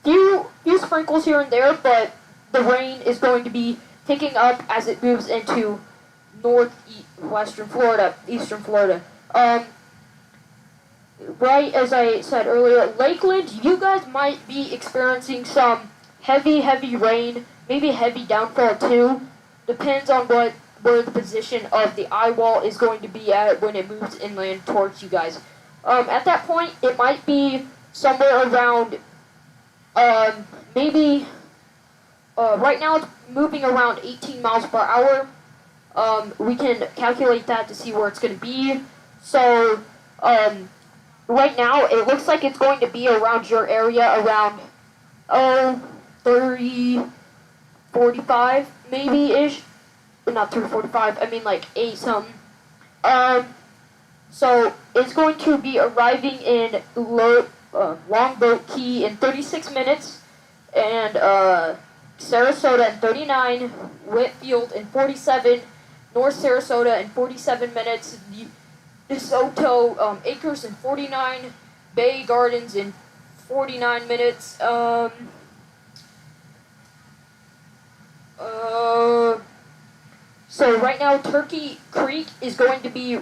Few sprinkles here and there, but the rain is going to be picking up as it moves into northwestern Florida, eastern Florida. Right as I said earlier, Lakeland, you guys might be experiencing some heavy rain, maybe heavy downfall too. Depends on where the position of the eye wall is going to be at when it moves inland towards you guys. At that point, it might be somewhere around, maybe, right now it's moving around 18 miles per hour. We can calculate that to see where it's going to be. So, right now, it looks like it's going to be around your area around, 30, 45 maybe-ish. Not 345, I mean like 8 something. So it's going to be arriving in Longboat Key in 36 minutes, and Sarasota in 39, Whitfield in 47, North Sarasota in 47 minutes, DeSoto Acres in 49, Bay Gardens in 49 minutes. So right now, Turkey Creek is going to be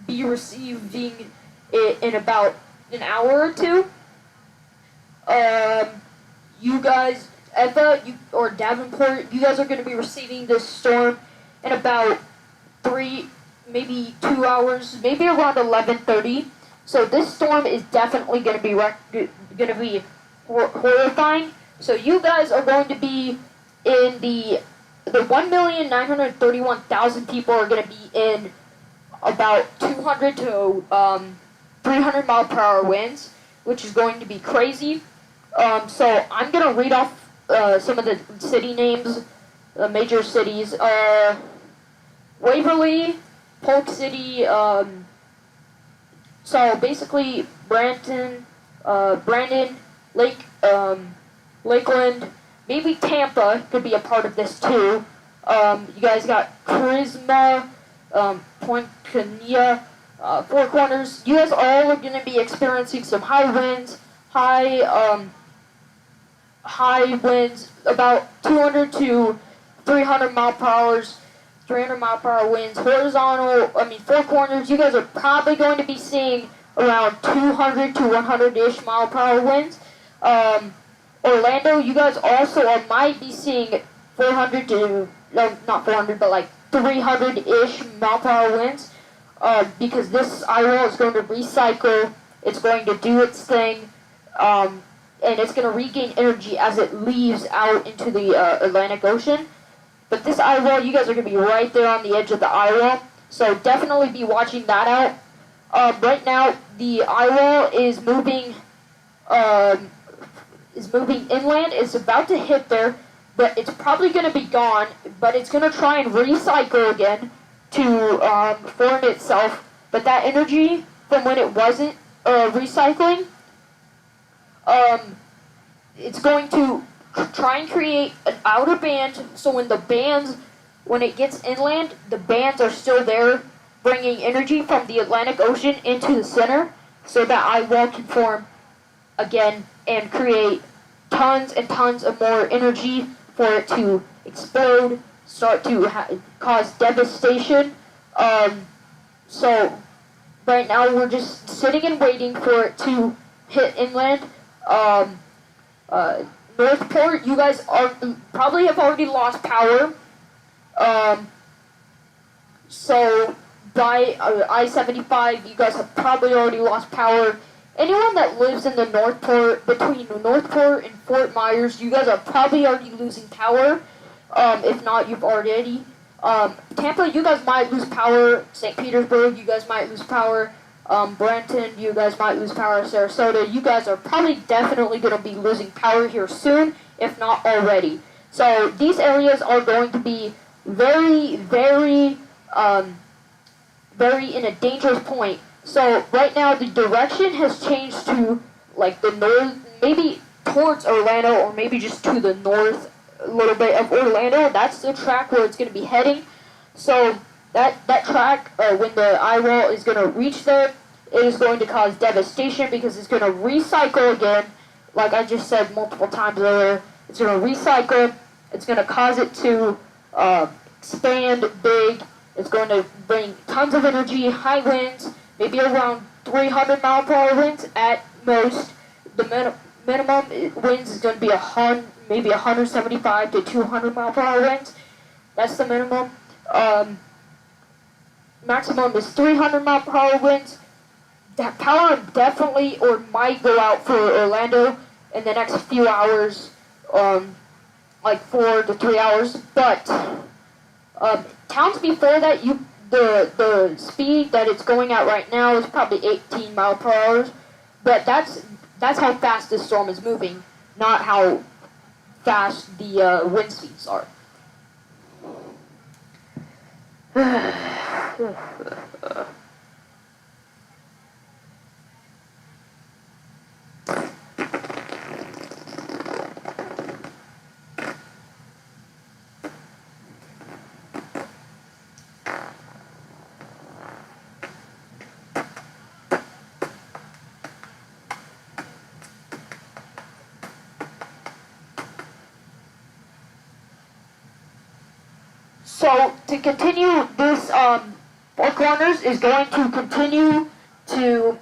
receiving it in about an hour or two. You guys, Eva or Davenport, you guys are going to be receiving this storm in about 3, maybe 2 hours, maybe around 11:30. So this storm is definitely going to be horrifying. So you guys are going to be in the 1,931,000 people are going to be in about 200 to 300 mile per hour winds, which is going to be crazy. So I'm going to read off some of the city names, the major cities. Waverly, Polk City, so basically Brandon, Lakeland, maybe Tampa could be a part of this too. You guys got Charisma, Point Cania, Four Corners. You guys all are going to be experiencing some high winds, high winds, about 200 to 300 mile per hour, 300 mile per hour winds. Four Corners, you guys are probably going to be seeing around 200 to 100-ish mile per hour winds. Orlando, you guys also might be seeing 400 to, not 400, but like 300-ish mile per hour winds. Because this IRL is going to recycle, it's going to do its thing, and it's going to regain energy as it leaves out into the Atlantic Ocean. But this eye wall, you guys are going to be right there on the edge of the eye wall, so definitely be watching that out. Right now, the eye wall is moving inland. It's about to hit there, but it's probably going to be gone. But it's going to try and recycle again to form itself. But that energy from when it wasn't recycling, it's going to try and create an outer band, so when it gets inland, the bands are still there, bringing energy from the Atlantic Ocean into the center, so that eye wall can form again and create tons and tons of more energy for it to explode, start to cause devastation. So right now we're just sitting and waiting for it to hit inland. Northport, you guys probably have already lost power. So by I-75, you guys have probably already lost power. Anyone that lives in the Northport, between Northport and Fort Myers, you guys are probably already losing power. If not, you've already. Tampa, you guys might lose power. St. Petersburg, you guys might lose power. Brenton, you guys might lose power. Sarasota, you guys are probably definitely going to be losing power here soon, if not already. So these areas are going to be very, very in a dangerous point. So right now the direction has changed to like the north, maybe towards Orlando, or maybe just to the north a little bit of Orlando. That's the track where it's going to be heading. So that track, when the eye wall is going to reach there, it is going to cause devastation because it's going to recycle again. Like I just said multiple times earlier, it's going to recycle. It's going to cause it to expand big. It's going to bring tons of energy, high winds, maybe around 300 mile per hour winds at most. The minimum winds is going to be maybe 175 to 200 mile per hour winds. That's the minimum. Maximum is 300 mile per hour winds. That power definitely or might go out for Orlando in the next few hours, like 4 to 3 hours. But towns before that, the speed that it's going at right now is probably 18 mile per hour. But that's how fast this storm is moving, not how fast the wind speeds are. So to continue, this Four Corners is going to continue to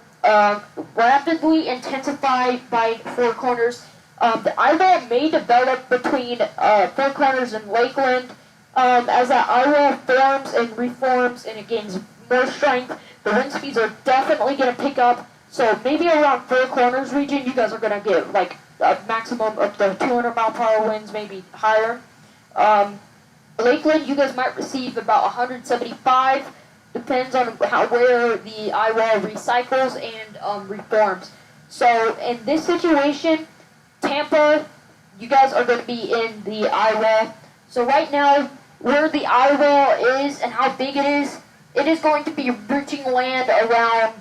rapidly intensify by Four Corners. The eye wall may develop between Four Corners and Lakeland. As that eye wall forms and reforms and it gains more strength, the wind speeds are definitely going to pick up. So maybe around Four Corners region, you guys are going to get like a maximum of the 200-mile-per-hour winds, maybe higher. Lakeland, you guys might receive about 175. Depends on where the eye wall recycles and reforms. So in this situation, Tampa, you guys are going to be in the eye wall. So right now, where the eye wall is and how big it is going to be reaching land around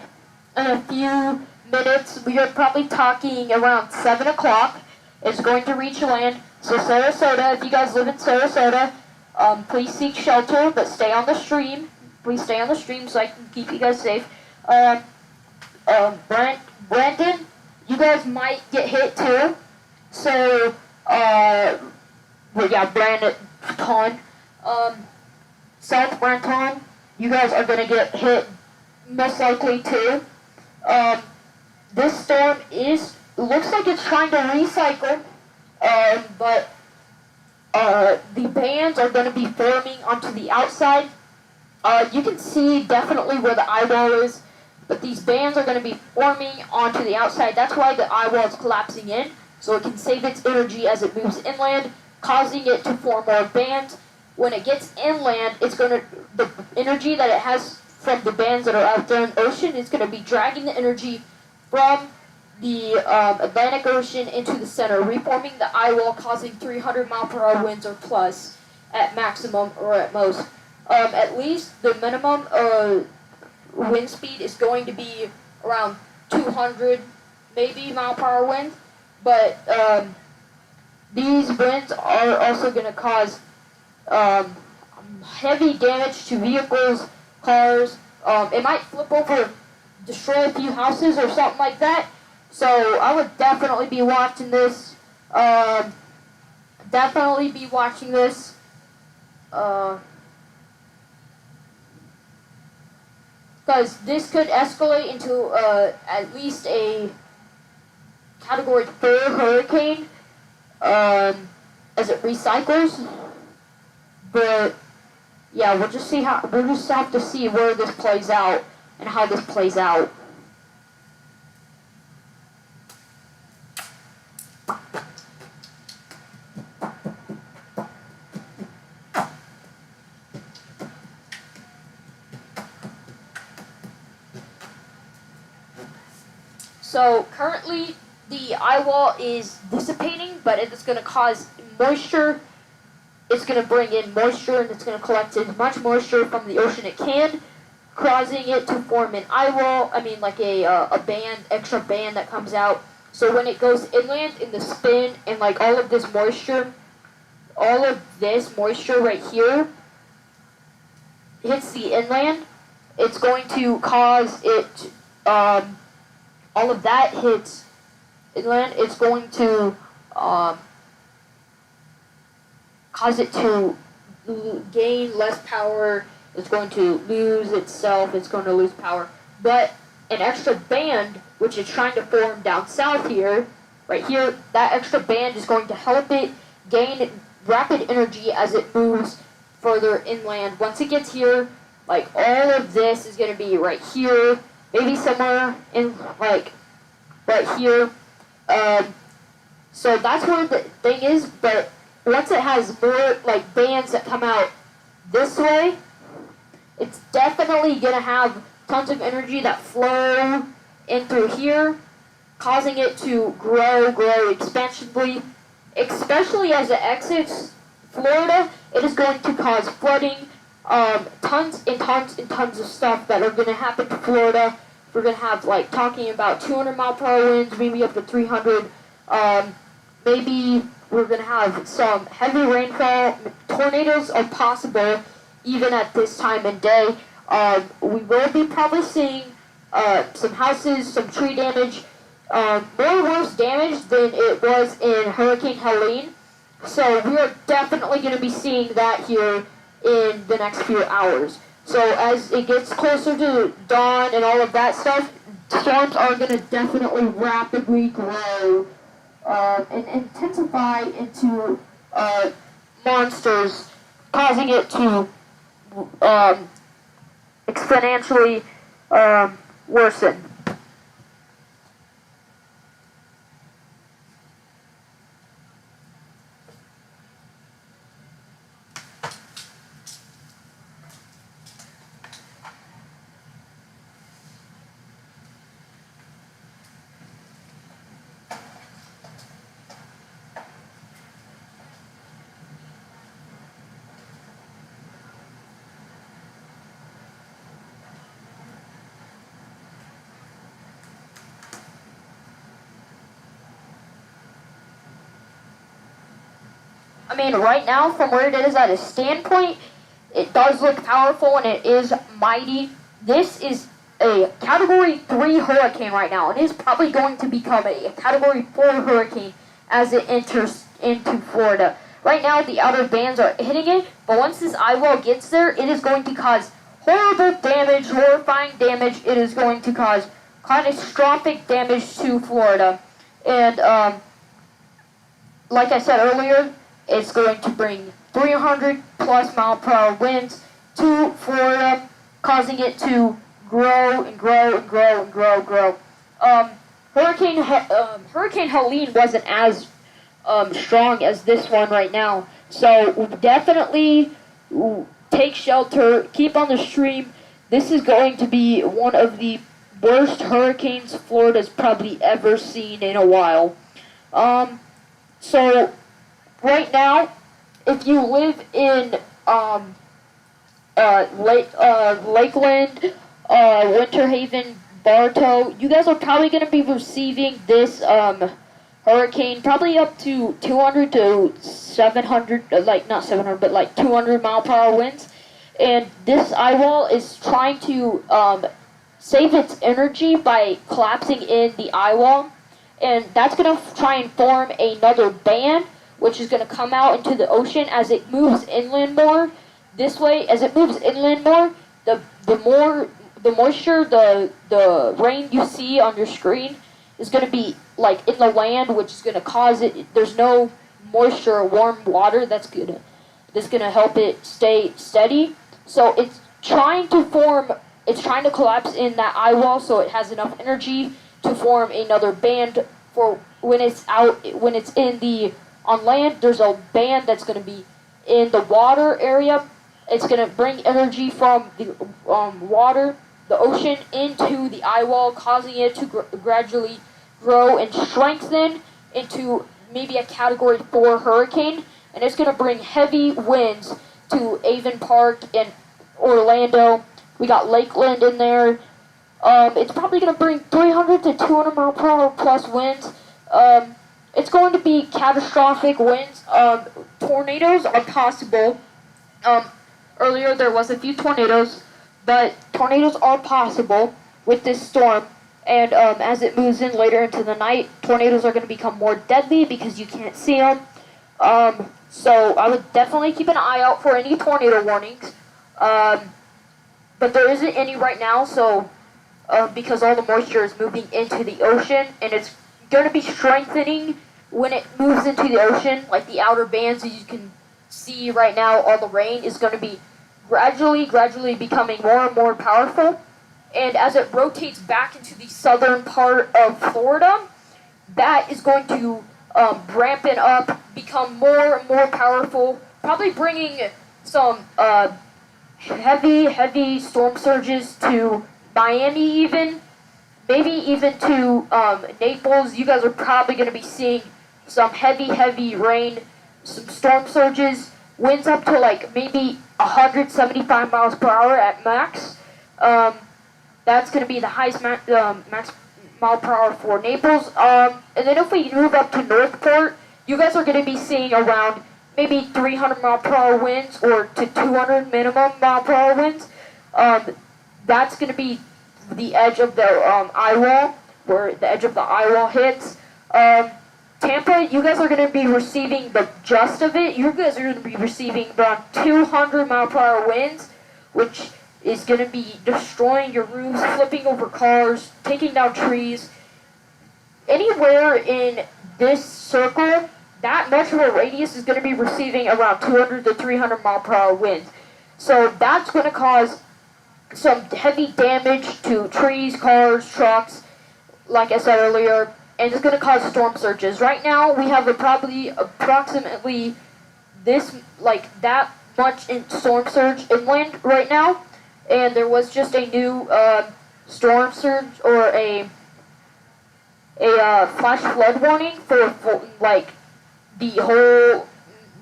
in a few minutes. We are probably talking around 7 o'clock. It's going to reach land. So Sarasota, if you guys live in Sarasota, please seek shelter, but stay on the stream. Please stay on the stream so I can keep you guys safe. Brandon, you guys might get hit too. So, well, yeah, Brandon, South Branton, you guys are gonna get hit most likely too. This storm looks like it's trying to recycle, but the bands are going to be forming onto the outside. You can see definitely where the eye wall is, but these bands are going to be forming onto the outside. That's why the eye wall is collapsing in, so it can save its energy as it moves inland, causing it to form more bands. When it gets inland, the energy that it has from the bands that are out there in the ocean is going to be dragging the energy from the Atlantic Ocean into the center, reforming the eye wall, causing 300-mile-per-hour winds or plus at maximum or at most. At least the minimum wind speed is going to be around 200, maybe mile-per-hour winds. But these winds are also going to cause heavy damage to vehicles, cars. It might flip over, destroy a few houses or something like that. So I would definitely be watching this. Because this could escalate into at least a Category 4 hurricane as it recycles. But yeah, we'll just have to see where this plays out and how this plays out. So currently the eye wall is dissipating, but it's going to cause moisture. It's going to bring in moisture, and it's going to collect as much moisture from the ocean it can, causing it to form an eye wall. I mean, like a band, extra band that comes out. So when it goes inland in the spin, and like all of this moisture right here hits the inland, it's going to cause it. All of that hits inland. It's going to cause it to gain less power. It's going to lose itself. It's going to lose power. But an extra band, which is trying to form down south here, right here, that extra band is going to help it gain rapid energy as it moves further inland. Once it gets here, like all of this is going to be right here, maybe somewhere in like right here. So that's where the thing is, but once it has more like bands that come out this way, it's definitely going to have tons of energy that flow in through here, causing it to grow expansively, especially as it exits Florida. It is going to cause flooding, tons and tons and tons of stuff that are going to happen to Florida. We're going to have, like, talking about 200-mile-per-hour winds, maybe up to 300. Maybe we're going to have some heavy rainfall. Tornadoes are possible even at this time of day. We will be probably seeing some houses, some tree damage, more worse damage than it was in Hurricane Helene. So we are definitely going to be seeing that here in the next few hours. So as it gets closer to dawn and all of that stuff, storms are going to definitely rapidly grow and intensify into monsters, causing it to exponentially worsen. I mean, right now, from where it is at a standpoint, it does look powerful and it is mighty. This is a Category 3 hurricane right now. It is probably going to become a Category 4 hurricane as it enters into Florida. Right now, the outer bands are hitting it, but once this eye wall gets there, it is going to cause horrible damage, horrifying damage. It is going to cause catastrophic damage to Florida. And, like I said earlier, it's going to bring 300 plus mile per hour winds to Florida, causing it to grow and grow and grow and grow. Hurricane Helene wasn't as strong as this one right now, so definitely take shelter, keep on the stream. This is going to be one of the worst hurricanes Florida's probably ever seen in a while. So right now, if you live in Lakeland, Winter Haven, Bartow, you guys are probably going to be receiving this hurricane probably up to 200 to 700, like not 700, but like 200 mile per hour winds. And this eye wall is trying to save its energy by collapsing in the eye wall. And that's going to try and form another band, which is going to come out into the ocean as it moves inland more. This way, as it moves inland more, the moisture, the rain you see on your screen is going to be like in the land, which is going to cause it. There's no moisture or warm water that's gonna help it stay steady. So it's trying to form. It's trying to collapse in that eye wall, so it has enough energy to form another band for when it's out. When it's on land, there's a band that's going to be in the water area. It's going to bring energy from the water, the ocean, into the eye wall, causing it to gradually grow and strengthen into maybe a Category 4 hurricane. And it's going to bring heavy winds to Avon Park and Orlando. We got Lakeland in there. It's probably going to bring 300 to 200 mile per hour plus winds. It's going to be catastrophic winds. Tornadoes are possible. Earlier there was a few tornadoes, but tornadoes are possible with this storm. And as it moves in later into the night, tornadoes are going to become more deadly because you can't see them. So I would definitely keep an eye out for any tornado warnings. But there isn't any right now, so because all the moisture is moving into the ocean, and it's going to be strengthening when it moves into the ocean, like the outer bands, as you can see right now, all the rain is going to be gradually becoming more and more powerful. And as it rotates back into the southern part of Florida, that is going to ramp it up, become more and more powerful, probably bringing some heavy storm surges to Miami even, maybe even to Naples. You guys are probably going to be seeing some heavy rain, some storm surges, winds up to like maybe 175 miles per hour at max. That's going to be the highest max mile per hour for Naples. And then if we move up to Northport, you guys are going to be seeing around maybe 300 mile per hour winds or to 200 minimum mile per hour winds. That's going to be the edge of the eye wall, where the edge of the eye wall hits. Tampa, you guys are going to be receiving the gist of it. You guys are going to be receiving around 200 mile per hour winds, which is going to be destroying your roofs, flipping over cars, taking down trees. Anywhere in this circle, that much of a radius is going to be receiving around 200 to 300 mile per hour winds. So that's going to cause some heavy damage to trees, cars, trucks, like I said earlier, and it's going to cause storm surges. Right now, we have approximately that much in storm surge inland right now, and there was just a new storm surge or a a flash flood warning for like the whole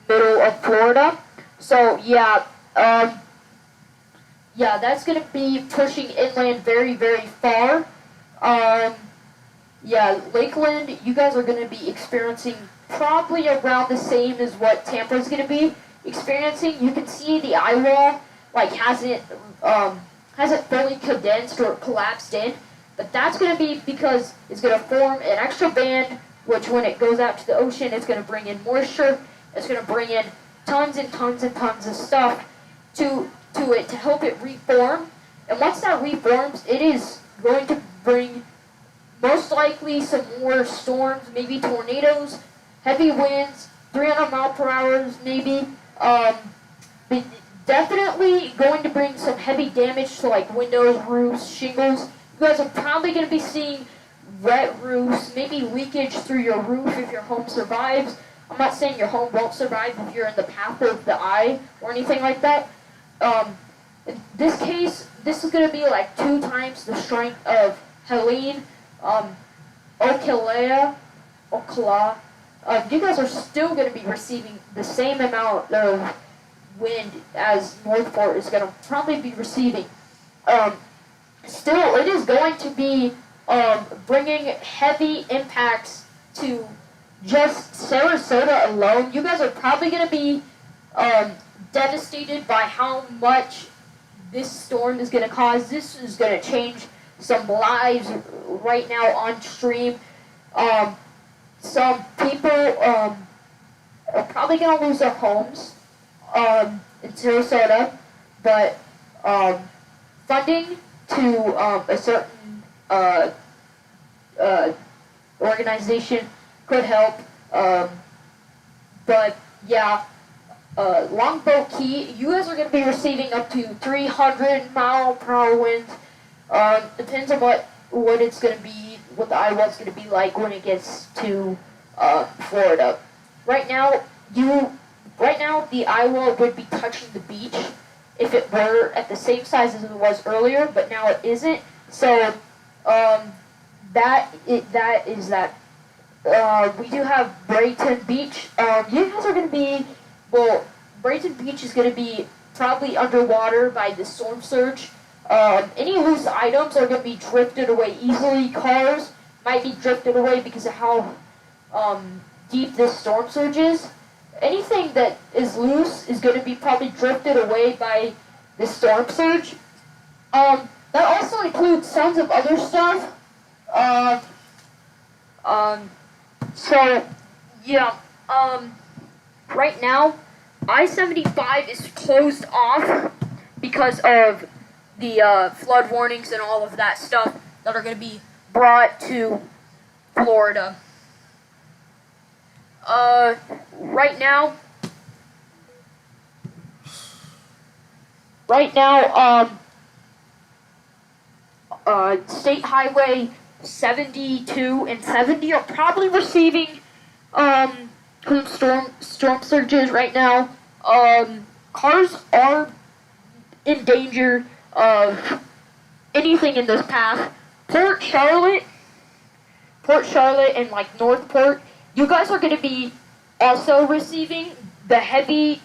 middle of Florida. So yeah, yeah, that's gonna be pushing inland very, very far. Yeah, Lakeland, you guys are gonna be experiencing probably around the same as what Tampa's gonna be experiencing. You can see the eye wall like hasn't fully condensed or collapsed in, but that's gonna be because it's gonna form an extra band, which when it goes out to the ocean, it's gonna bring in moisture. It's gonna bring in tons and tons and tons of stuff to it to help it reform. And once that reforms, it is going to bring most likely some more storms, maybe tornadoes, heavy winds, 300 mile per hour maybe. Definitely going to bring some heavy damage to like windows, roofs, shingles. You guys are probably going to be seeing wet roofs, maybe leakage through your roof if your home survives. I'm not saying your home won't survive if you're in the path of the eye or anything like that. In this case, this is going to be like 2 times the strength of Helene, Ocala. You guys are still going to be receiving the same amount of wind as Northport is going to probably be receiving. Still, it is going to be bringing heavy impacts to just Sarasota alone. You guys are probably going to be devastated by how much this storm is going to cause. This is going to change some lives right now on stream. Some people are probably going to lose their homes in Sarasota, but funding to a certain organization could help. But yeah, Longboat Key, you guys are going to be receiving up to 300 mile per hour winds. Depends on what it's going to be, what the eye wall's going to be like when it gets to Florida. Right now, the eye wall would be touching the beach if it were at the same size as it was earlier, but now it isn't. So that is that. We do have Brayton Beach. You guys are going to be, well, Brayton Beach is going to be probably underwater by the storm surge. Any loose items are going to be drifted away easily. Cars might be drifted away because of how deep this storm surge is. Anything that is loose is going to be probably drifted away by the storm surge. That also includes tons of other stuff. So, yeah, right now, I-75 is closed off because of the flood warnings and all of that stuff that are going to be brought to Florida. Right now, State Highway 72 and 70 are probably receiving storm surges right now. Cars are in danger of anything in this path. Port Charlotte and like Northport, you guys are going to be also receiving the heavy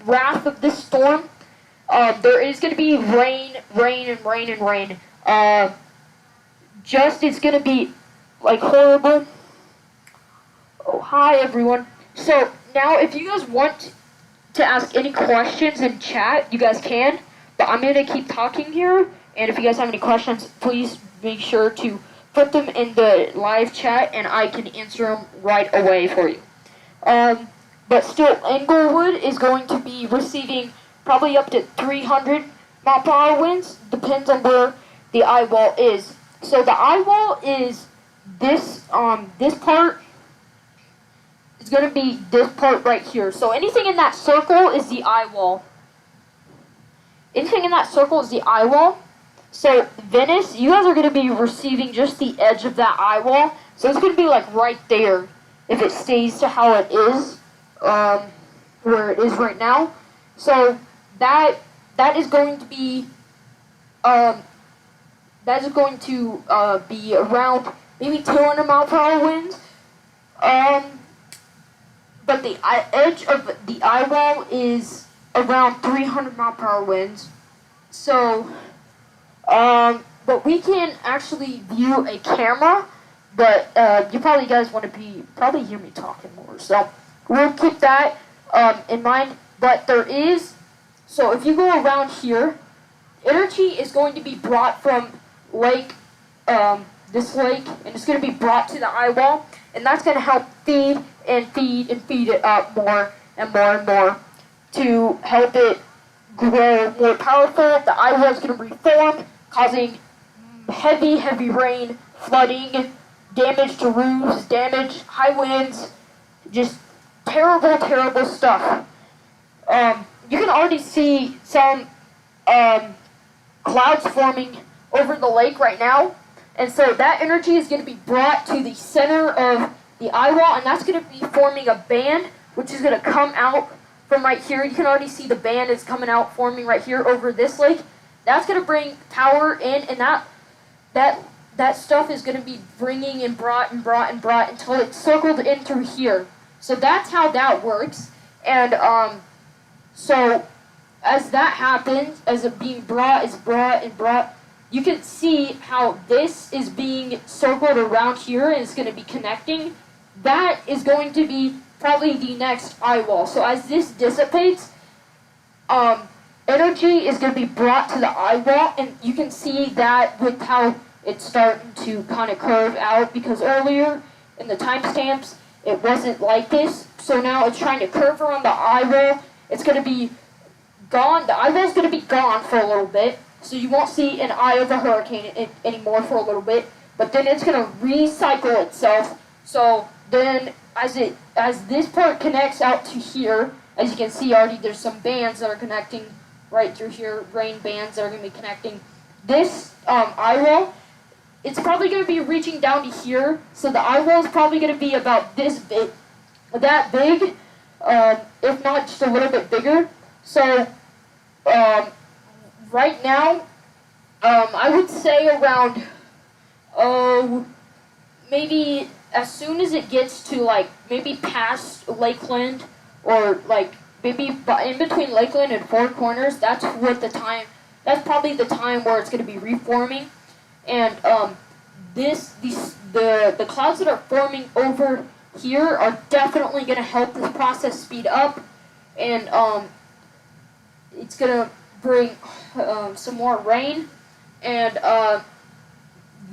wrath of this storm. There is going to be rain. It's going to be like horrible. Oh, hi everyone. So now if you guys want to ask any questions in chat, you guys can. But I'm going to keep talking here. And if you guys have any questions, please make sure to put them in the live chat and I can answer them right away for you. But still, Englewood is going to be receiving probably up to 300 mile per hour winds. Depends on where the eye wall is. So the eye wall is this part is going to be this part right here. So anything in that circle is the eye wall. Anything in that circle is the eye wall. So Venice, you guys are going to be receiving just the edge of that eye wall. So it's going to be like right there if it stays to how it is, where it is right now. So that is going to be be around maybe 200-mile-per-hour winds. But the edge of the eye wall is around 300-mile-per-hour winds. So, but we can actually view a camera, but you probably guys want to probably hear me talking more. So we'll keep that in mind. But there is, so if you go around here, energy is going to be brought from this lake, and it's going to be brought to the eye wall, and that's going to help feed it up more and more and more to help it grow more powerful. The eye wall is going to reform, causing heavy rain, flooding, damage to roofs, high winds, just terrible stuff. You can already see some clouds forming over the lake right now, and so that energy is going to be brought to the center of the eye wall, and that's going to be forming a band, which is going to come out from right here. You can already see the band is coming out, forming right here over this lake. That's going to bring power in, and that stuff is going to be bringing and brought until it's circled in through here. So that's how that works. And so as that happens, as it being brought, you can see how this is being circled around here and it's going to be connecting. That is going to be probably the next eye wall. So as this dissipates, energy is going to be brought to the eye wall, and you can see that with how it's starting to kind of curve out, because earlier in the timestamps it wasn't like this. So now it's trying to curve around the eye wall. It's going to be gone. The eye wall is going to be gone for a little bit, so you won't see an eye of a hurricane anymore for a little bit. But then it's going to recycle itself. So then as this part connects out to here, as you can see already, there's some bands that are connecting right through here, rain bands that are going to be connecting. This eye wall, it's probably going to be reaching down to here, so the eye wall is probably going to be about this big, that big, if not just a little bit bigger. So right now, I would say around, maybe as soon as it gets to maybe past Lakeland, or maybe in between Lakeland and Four Corners, that's probably the time where it's going to be reforming. And the clouds that are forming over here are definitely going to help this process speed up, and it's going to bring some more rain. And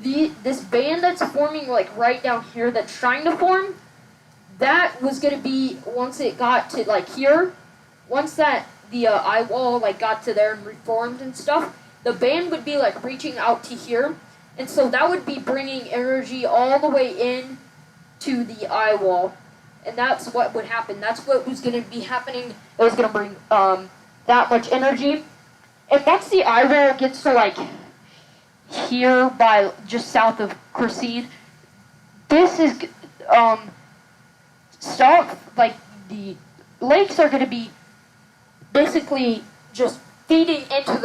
this band that's forming right down here, that's trying to form, that was going to be, once it got to here, once that the eye wall got to there and reformed and stuff, the band would be reaching out to here, and so that would be bringing energy all the way in to the eye wall, and that's what would happen. That's what was going to be happening. It was going to bring that much energy, and once the eye wall gets to here by just south of Cresside, this is the lakes are going to be basically just feeding into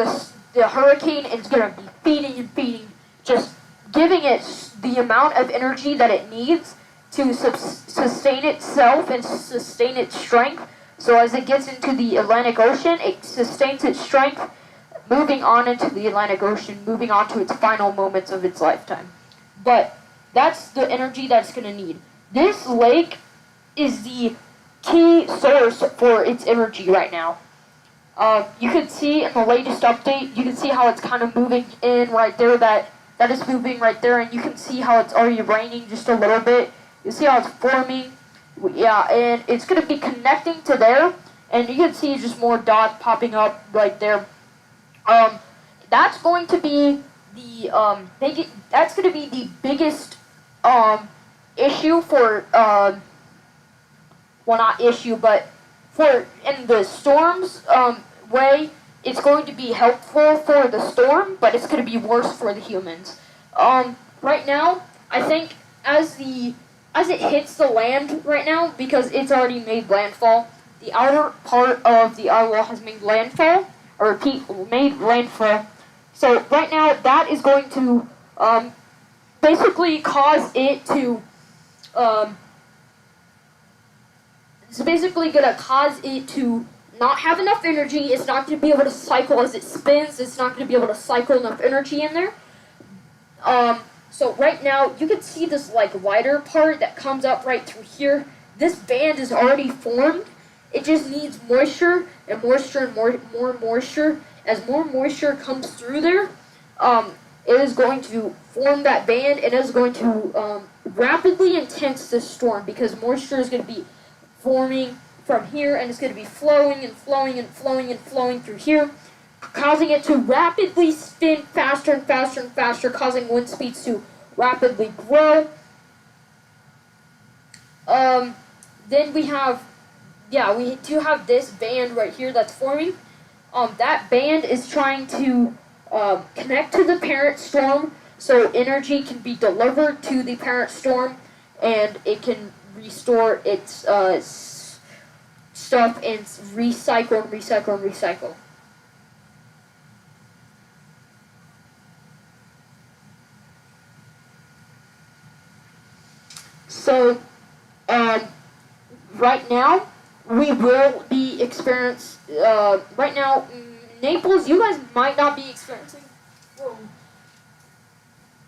the hurricane, and it's going to be feeding, just giving it the amount of energy that it needs to sustain itself and sustain its strength. So as it gets into the Atlantic Ocean, it sustains its strength, moving on into the Atlantic Ocean, moving on to its final moments of its lifetime. But that's the energy that's going to need. This lake is the key source for its energy right now. You can see in the latest update, you can see how it's kind of moving in right there, that is moving right there, and you can see how it's already raining just a little bit. You see how it's forming, yeah, and it's going to be connecting to there, and you can see just more dots popping up right there. That's going to be the biggest issue for well, not issue, but for in the storms way, it's going to be helpful for the storm, but it's going to be worse for the humans. Right now, I think as it hits the land right now, because it's already made landfall, the outer part of the eye wall has made landfall, made landfall. So right now, that is going to basically cause it to it's basically gonna cause it to not have enough energy. It's not gonna be able to cycle as it spins. It's not gonna be able to cycle enough energy in there. So right now you can see this like wider part that comes up right through here. This band is already formed. It just needs moisture and moisture and more moisture. As more moisture comes through there, it is going to form that band and it is going to rapidly intense this storm because moisture is going to be forming from here and it's going to be flowing and flowing and flowing and flowing through here, causing it to rapidly spin faster and faster and faster, causing wind speeds to rapidly grow. Then we do have this band right here that's forming. That band is trying to connect to the parent storm so energy can be delivered to the parent storm and it can restore its stuff and recycle and recycle and recycle. So, right now, we will be right now, Naples, you guys might not be experiencing. Whoa.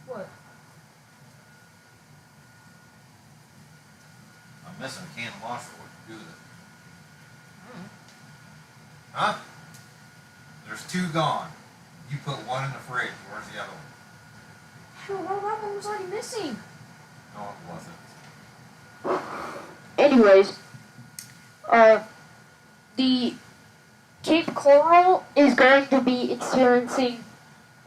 What? I'm missing a can of wash for what to do with it. Huh? There's 2 gone. You put 1 in the fridge. Where's the other one? Well, that one was already missing. No, it wasn't. Anyways, the Cape Coral is going to be experiencing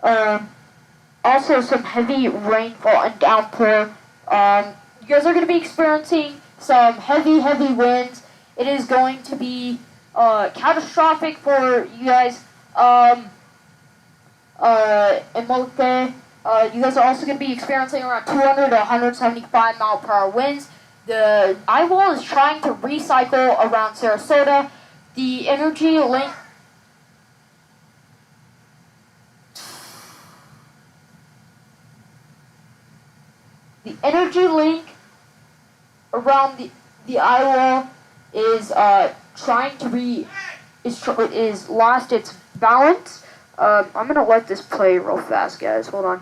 also some heavy rainfall and downpour. You guys are going to be experiencing some heavy winds. It is going to be catastrophic for you guys. In Milton, you guys are also going to be experiencing around 200 to 175 mile per hour winds. The eye wall is trying to recycle around Sarasota. The energy link around the eye wall is trying to is lost its balance. I'm gonna let this play real fast, guys. Hold on.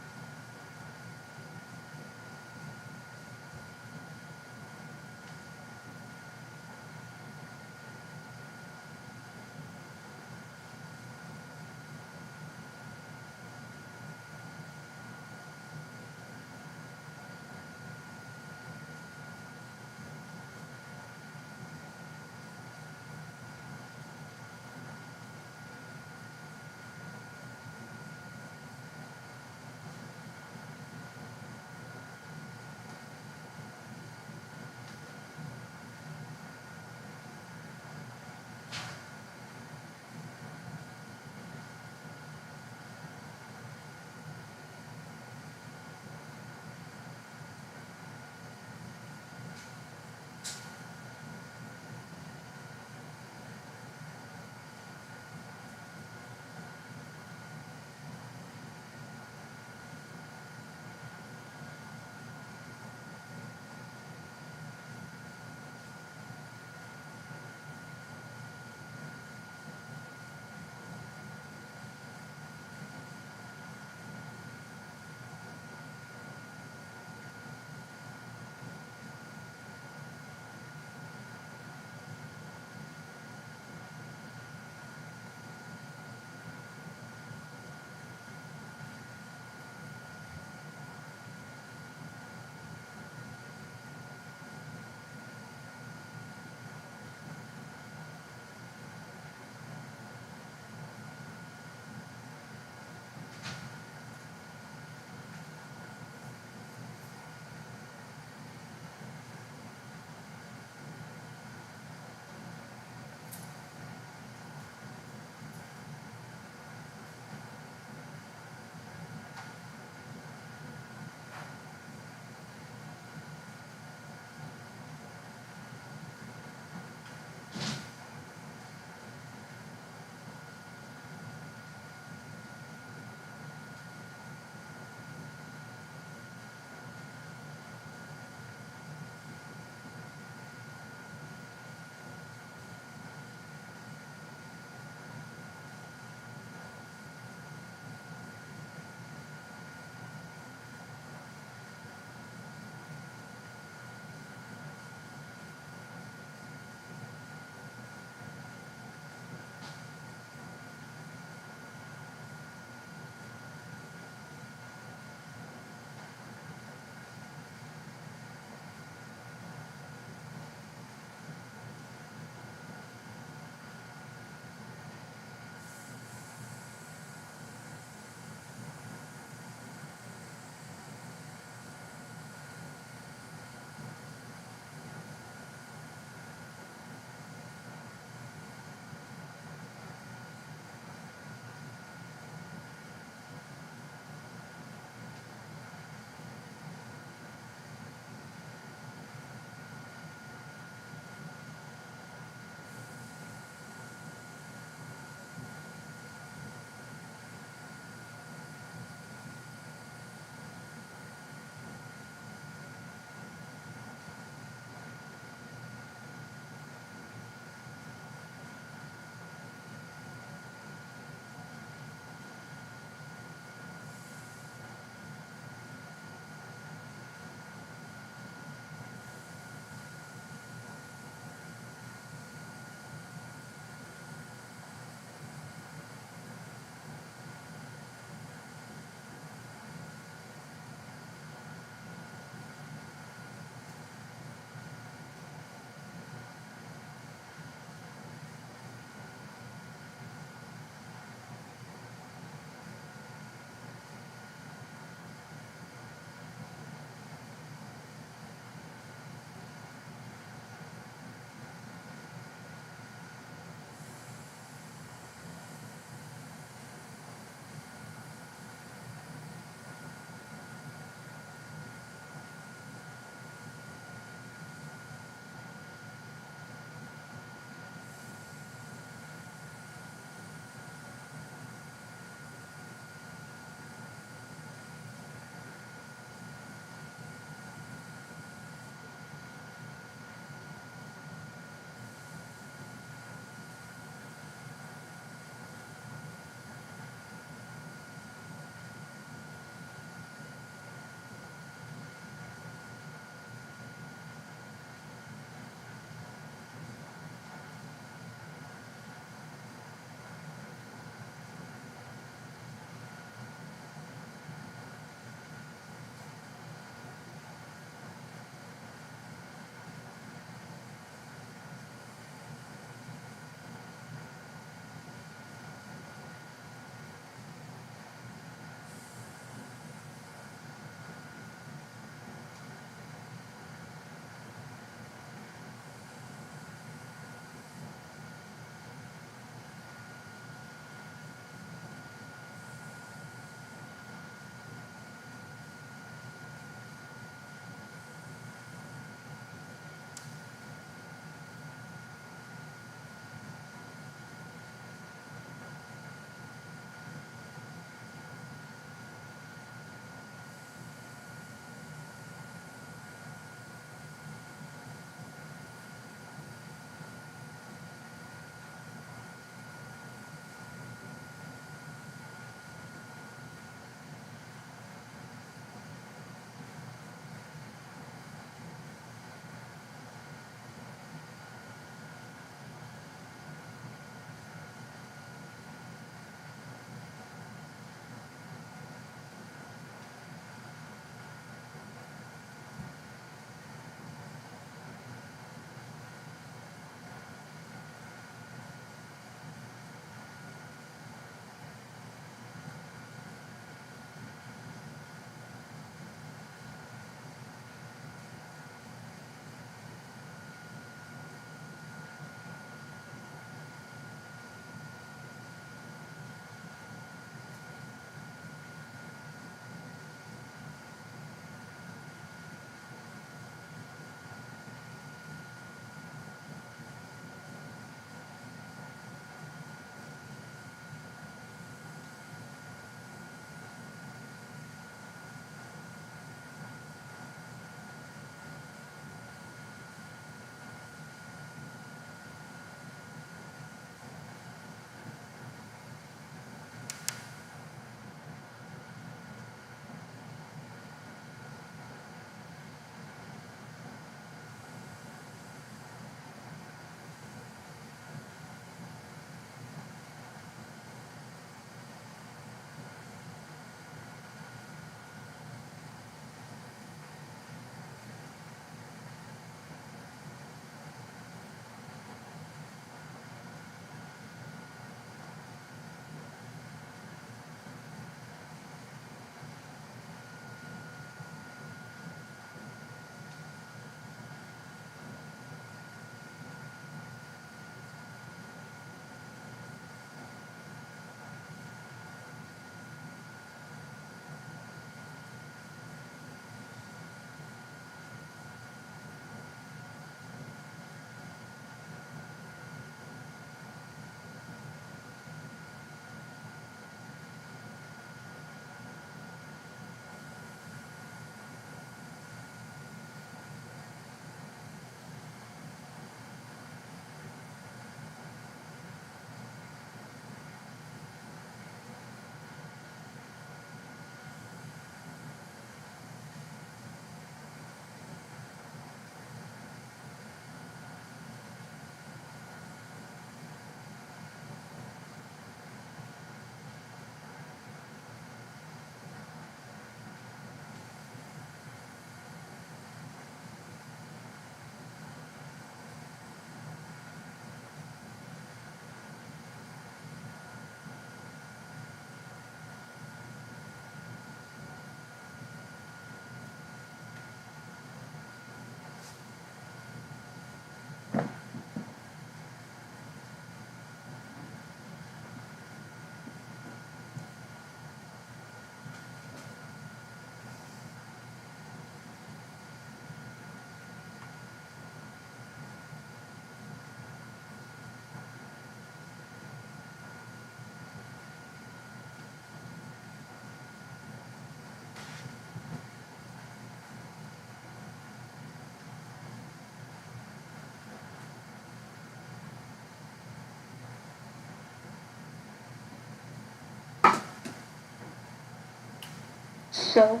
So,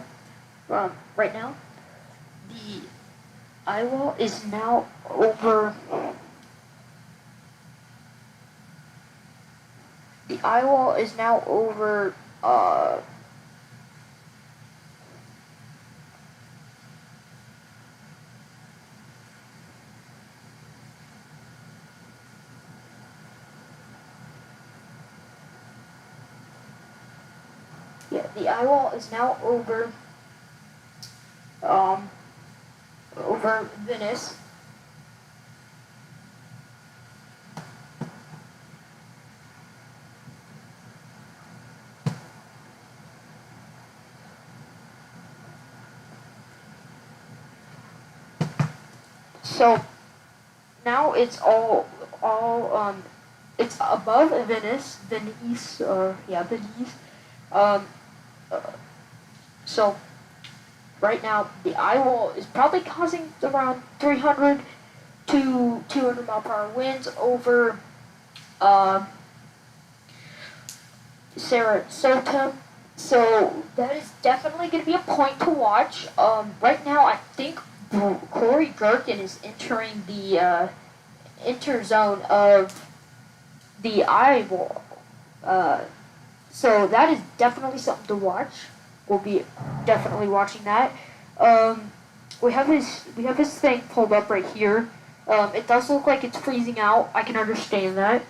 right now, the eye wall is now over. The eye wall is now over. Yeah, the eye wall is now over. Over Venice. So now it's it's above Venice, Venice, Venice. Um, uh, so right now the eye wall is probably causing around 300 to 200 mile per hour winds over Sarasota. So that is definitely going to be a point to watch. Right now, I think Corey Gherkin is entering the interzone of the eye wall. So that is definitely something to watch. We'll be definitely watching that. We have his thing pulled up right here. It does look like it's freezing out. I can understand that.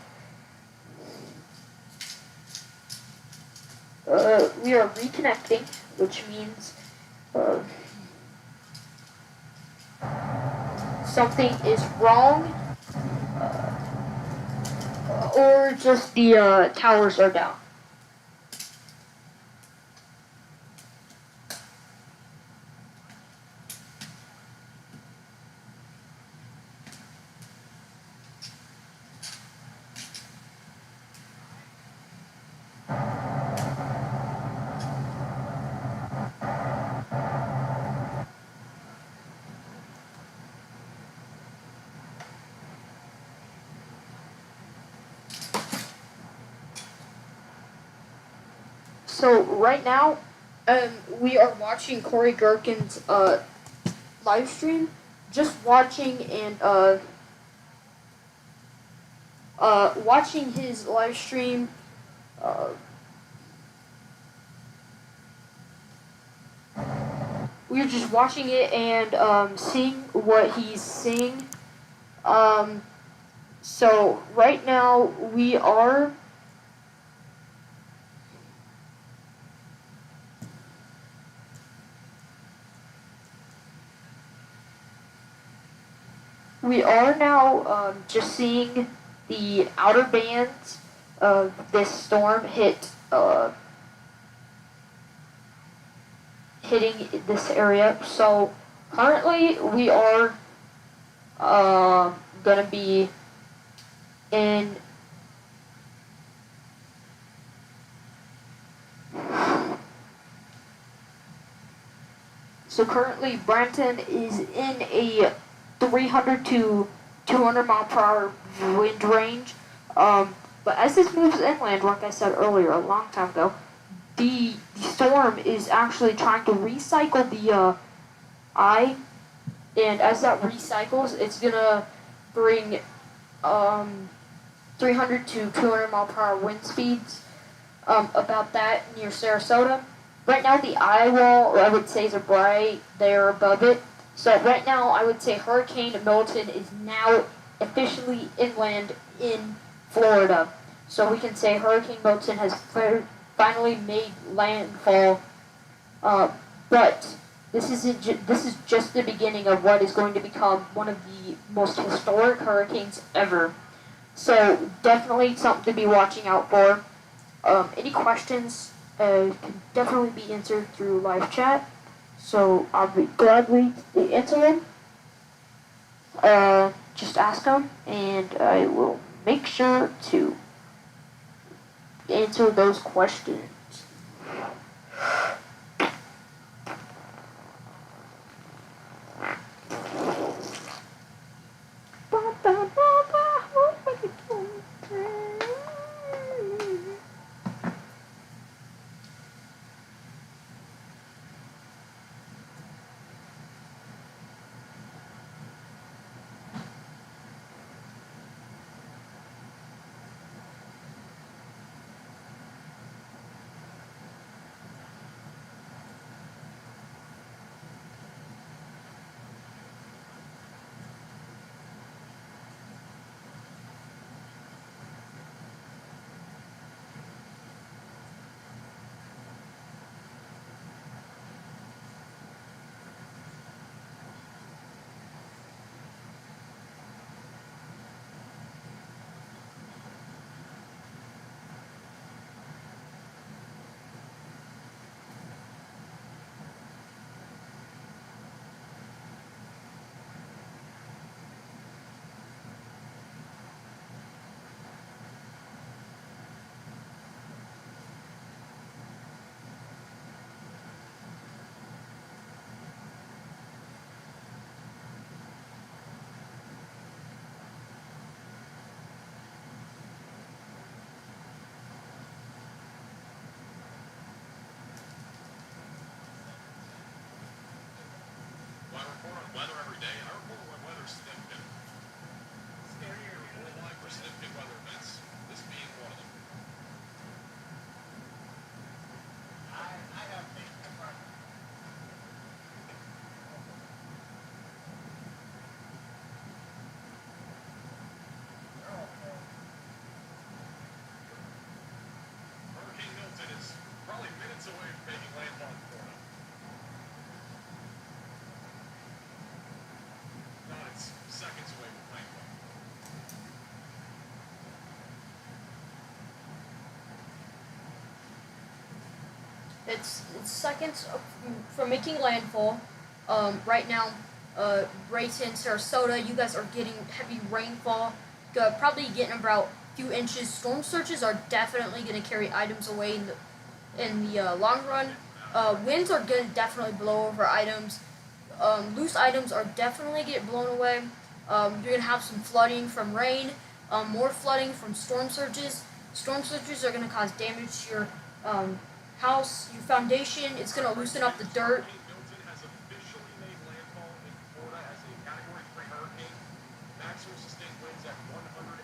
We are reconnecting, which means something is wrong, or just the towers are down. So right now, we are watching Corey Gherkin's live stream. Just watching and watching his live stream. We're just watching it and seeing what he's seeing. So right now we are. We are now just seeing the outer bands of this storm hitting this area. So currently we are gonna be in currently Branton is in a 300 to 200 mile per hour wind range. But as this moves inland, like I said earlier, a long time ago, the storm is actually trying to recycle the eye, and as that recycles, it's gonna bring 300 to 200 mile per hour wind speeds. About that near Sarasota. Right now, the eye wall, I would say, is right there above it. So right now, I would say Hurricane Milton is now officially inland in Florida. So we can say Hurricane Milton has finally made landfall. But this is just the beginning of what is going to become one of the most historic hurricanes ever. So definitely something to be watching out for. Any questions can definitely be answered through live chat. So I'll be gladly to answer them. Just ask them, and I will make sure to answer those questions. significant. Scarier worldwide for significant weather events, this being one of them. I have faith. Hurricane Milton is probably minutes away from making landfall in Florida. Not it's seconds away from landfall. It's seconds from making landfall. Right now, right in Sarasota, you guys are getting heavy rainfall. Probably getting about a few inches. Storm surges are definitely going to carry items away in the long run. Winds are going to definitely blow over items. Loose items are definitely get blown away. You're going to have some flooding from rain, more flooding from storm surges. Storm surges are going to cause damage to your house, your foundation. It's going to loosen up the dirt. Milton has officially made landfall in Florida as a Category 3 hurricane. Maximum sustained winds at 120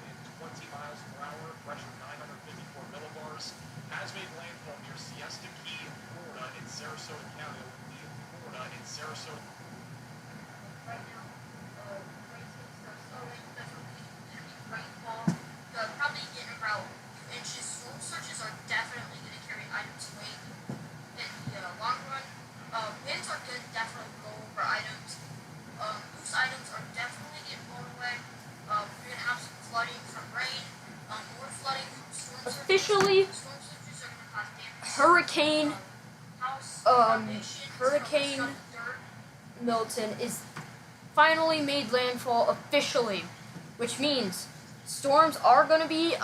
miles per hour, pressure 954 millibars. Has made landfall near Siesta Key, Florida, in Sarasota County, Florida, in Sarasota. Right now, right in Sarasota, you guys are getting heavy rainfall. Probably getting about a few inches. Storm surges are definitely going to carry items away in the long run. Winds are going to definitely blow over items. Loose items are definitely getting blown away. You're going to have some flooding from rain, more flooding from storm surges. Officially, storm surges are going to cause damage. Hurricane Milton is finally made landfall officially, which means storms are going to be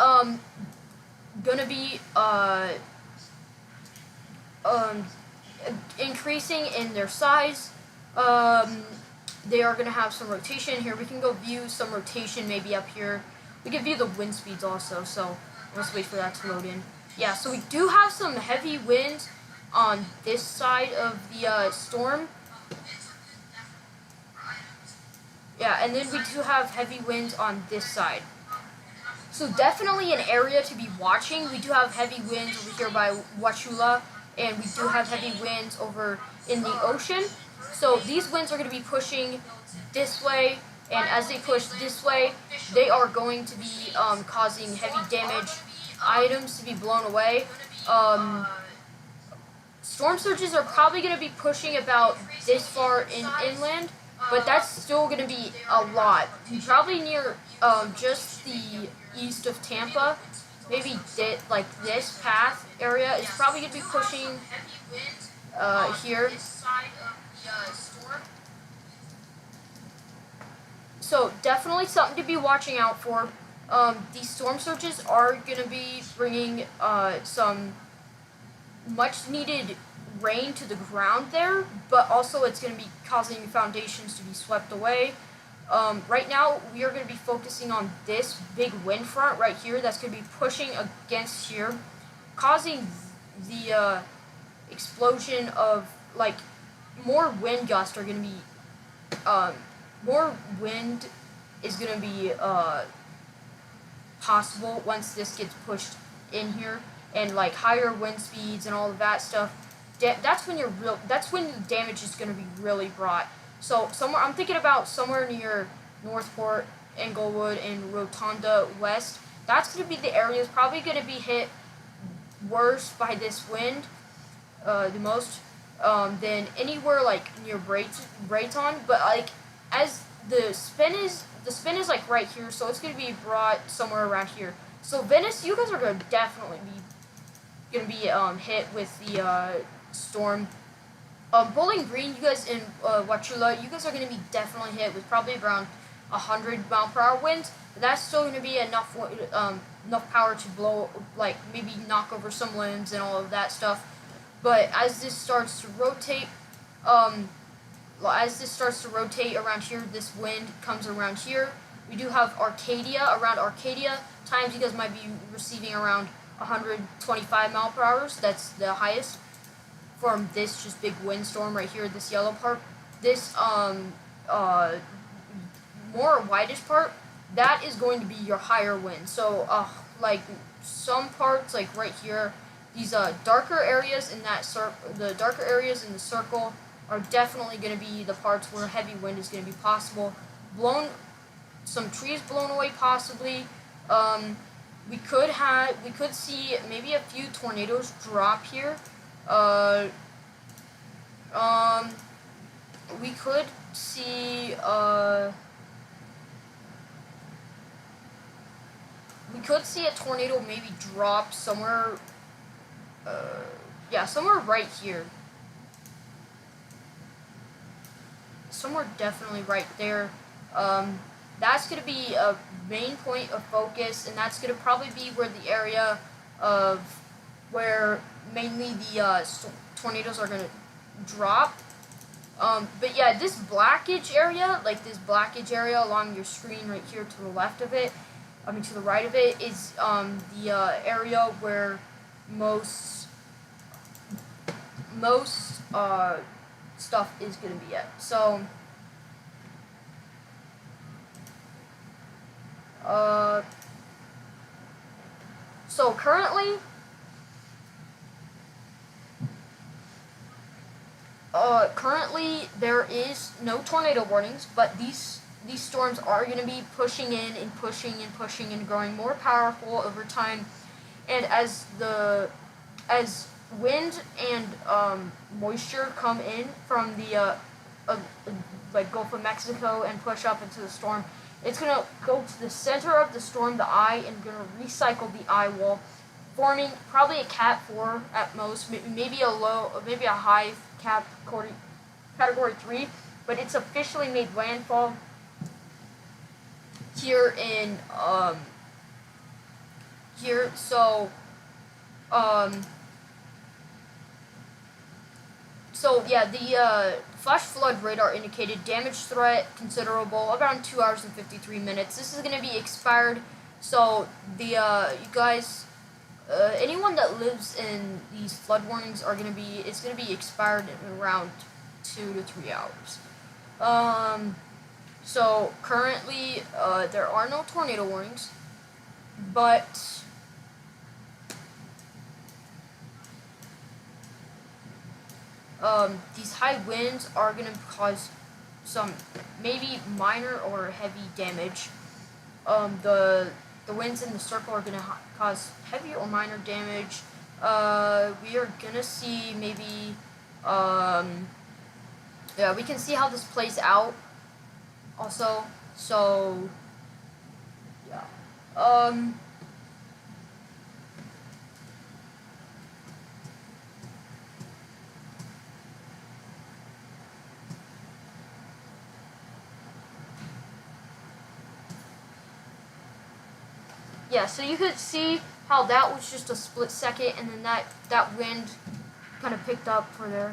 increasing in their size. They are going to have some rotation here. We can go view some rotation maybe up here. We can view the wind speeds also, so let's wait for that to load in. Yeah, so we do have some heavy winds on this side of the storm. Yeah, and then we do have heavy winds on this side. So definitely an area to be watching. We do have heavy winds over here by Wachula, and we do have heavy winds over in the ocean. So these winds are going to be pushing this way, and as they push this way, they are going to be causing heavy damage, items to be blown away. Storm surges are probably going to be pushing about this far inland, but that's still going to be a lot. Probably near just the east of Tampa, maybe like this path area is probably going to be pushing here. So definitely something to be watching out for. These storm surges are going to be bringing some much needed rain to the ground there, but also it's going to be causing foundations to be swept away. Right now, we are going to be focusing on this big wind front right here that's going to be pushing against here, causing the explosion of, like, more wind gusts are going to be, more wind is going to be possible once this gets pushed in here, and, like, higher wind speeds and all of that stuff. That's when the damage is going to be really brought. So somewhere, I'm thinking about somewhere near Northport, Englewood, and Rotunda West. That's going to be the areas probably going to be hit worse by this wind, the most, than anywhere like near Brayton. But like as the spin is like right here, so it's going to be brought somewhere around here. So Venice, you guys are going to definitely be hit with the storm. Bowling Green, you guys in Wachula, you guys are going to be definitely hit with probably around 100 mile per hour winds. But that's still going to be enough power to blow, like maybe knock over some limbs and all of that stuff. But as this starts to rotate, around here, this wind comes around here. We do have Arcadia. Around Arcadia, times you guys might be receiving around 125 mile per hour. That's the highest from this just big windstorm right here, this yellow part. This more whitish part, that is going to be your higher wind. So like some parts, like right here, these darker areas in that the darker areas in the circle are definitely going to be the parts where heavy wind is going to be possible. Some trees blown away possibly. We could see maybe a few tornadoes drop here. We could see a tornado maybe drop somewhere. Yeah, somewhere right here. Somewhere definitely right there. That's going to be a main point of focus, and that's going to probably be where the area of where mainly the tornadoes are going to drop. But yeah, this blackage area, like this blackage area along your screen right here to the left of it, to the right of it, is the area where most stuff is going to be at. So currently there is no tornado warnings, but these storms are going to be pushing in and pushing and pushing and growing more powerful over time. And as wind and moisture come in from the like Gulf of Mexico and push up into the storm, it's going to go to the center of the storm, the eye, and going to recycle the eye wall, forming probably a Cat 4 at most, maybe a high Category 3, but it's officially made landfall here in here. So yeah, the flash flood radar indicated damage threat considerable, around 2 hours and 53 minutes. This is going to be expired, so the you guys, anyone that lives in these flood warnings it's going to be expired in around 2 to 3 hours. So currently there are no tornado warnings, but these high winds are going to cause some maybe minor or heavy damage. The winds in the circle are going to cause heavy or minor damage. We are going to see maybe, yeah, we can see how this plays out also. So, yeah. Yeah, so you could see how that was just a split second, and then that wind kind of picked up for there.